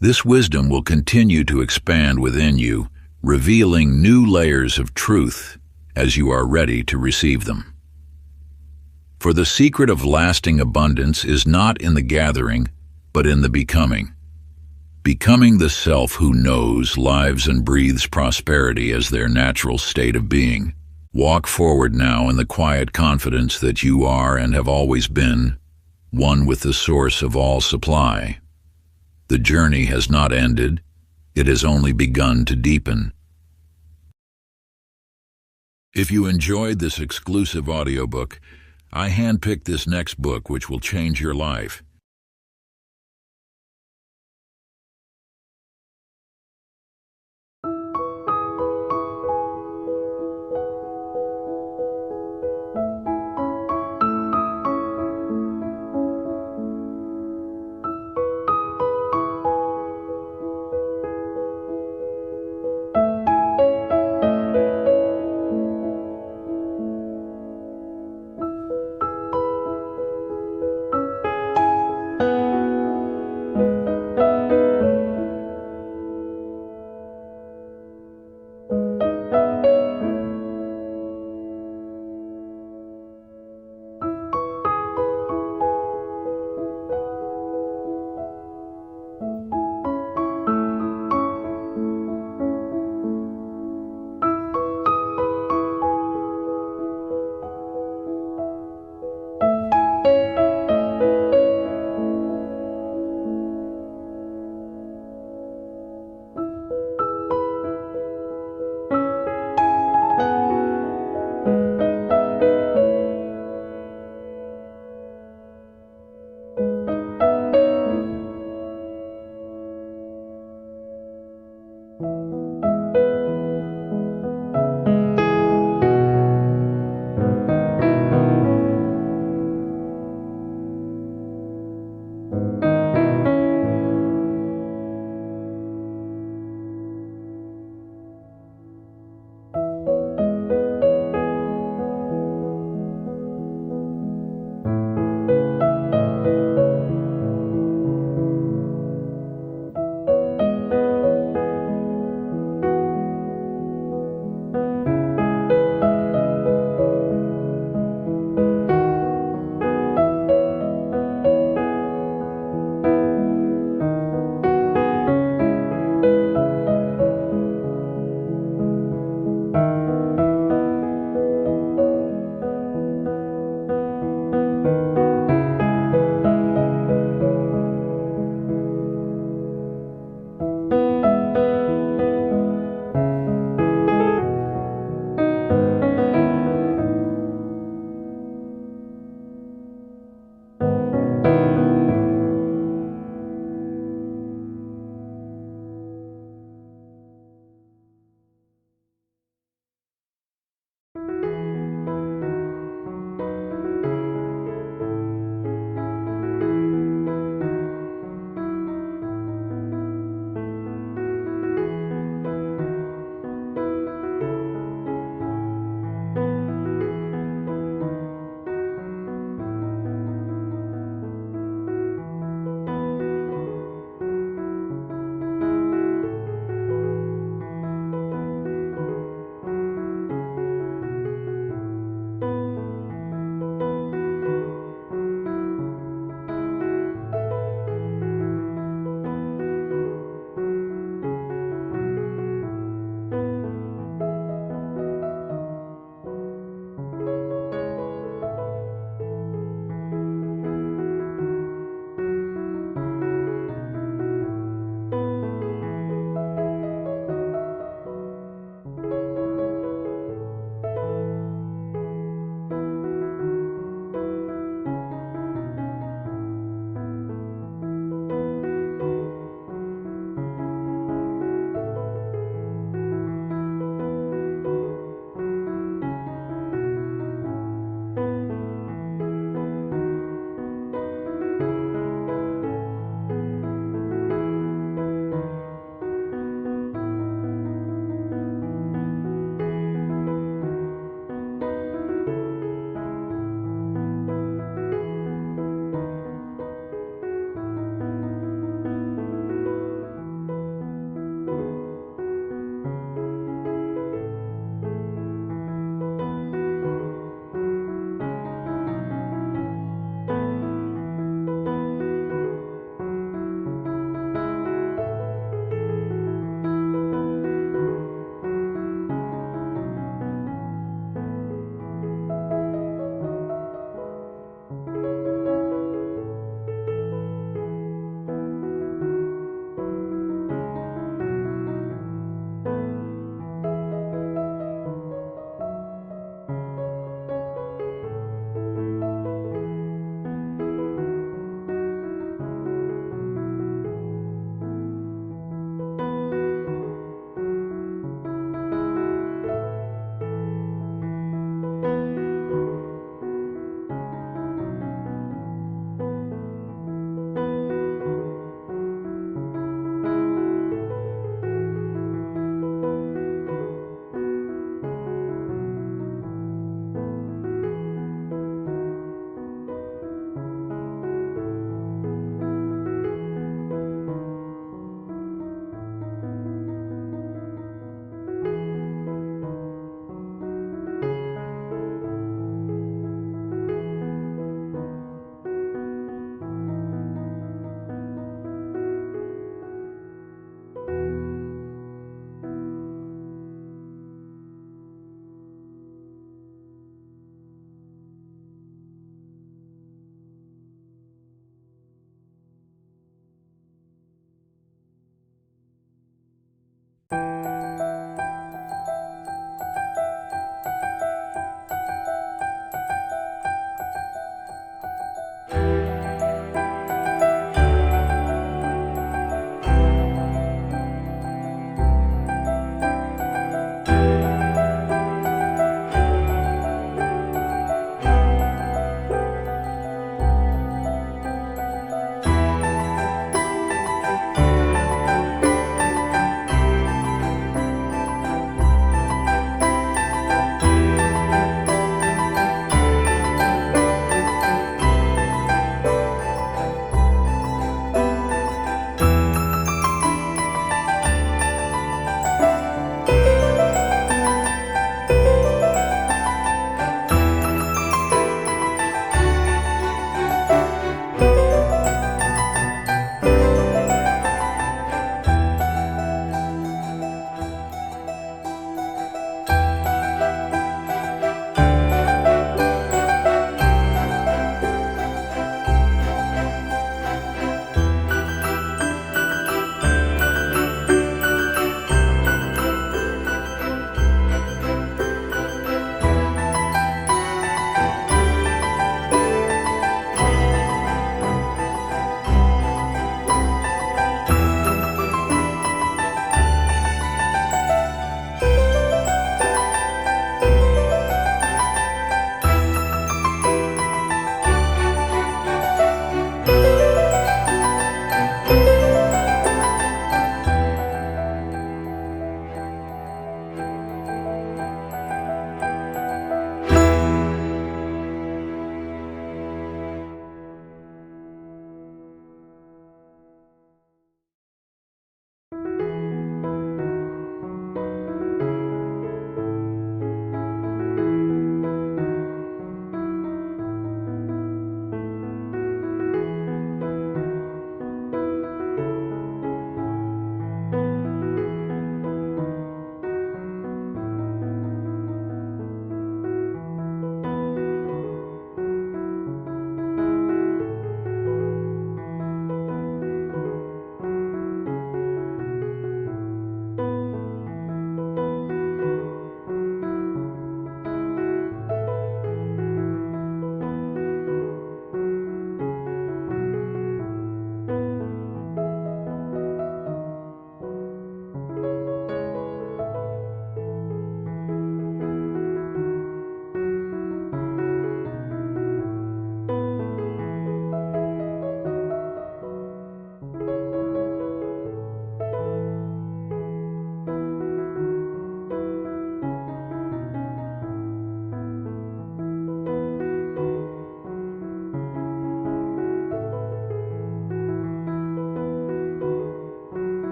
This wisdom will continue to expand within you, revealing new layers of truth as you are ready to receive them. For the secret of lasting abundance is not in the gathering, but in the becoming. Becoming the self who knows, lives, and breathes prosperity as their natural state of being. Walk forward now in the quiet confidence that you are and have always been one with the source of all supply. The journey has not ended, it has only begun to deepen. If you enjoyed this exclusive audiobook, I handpicked this next book which will change your life. you.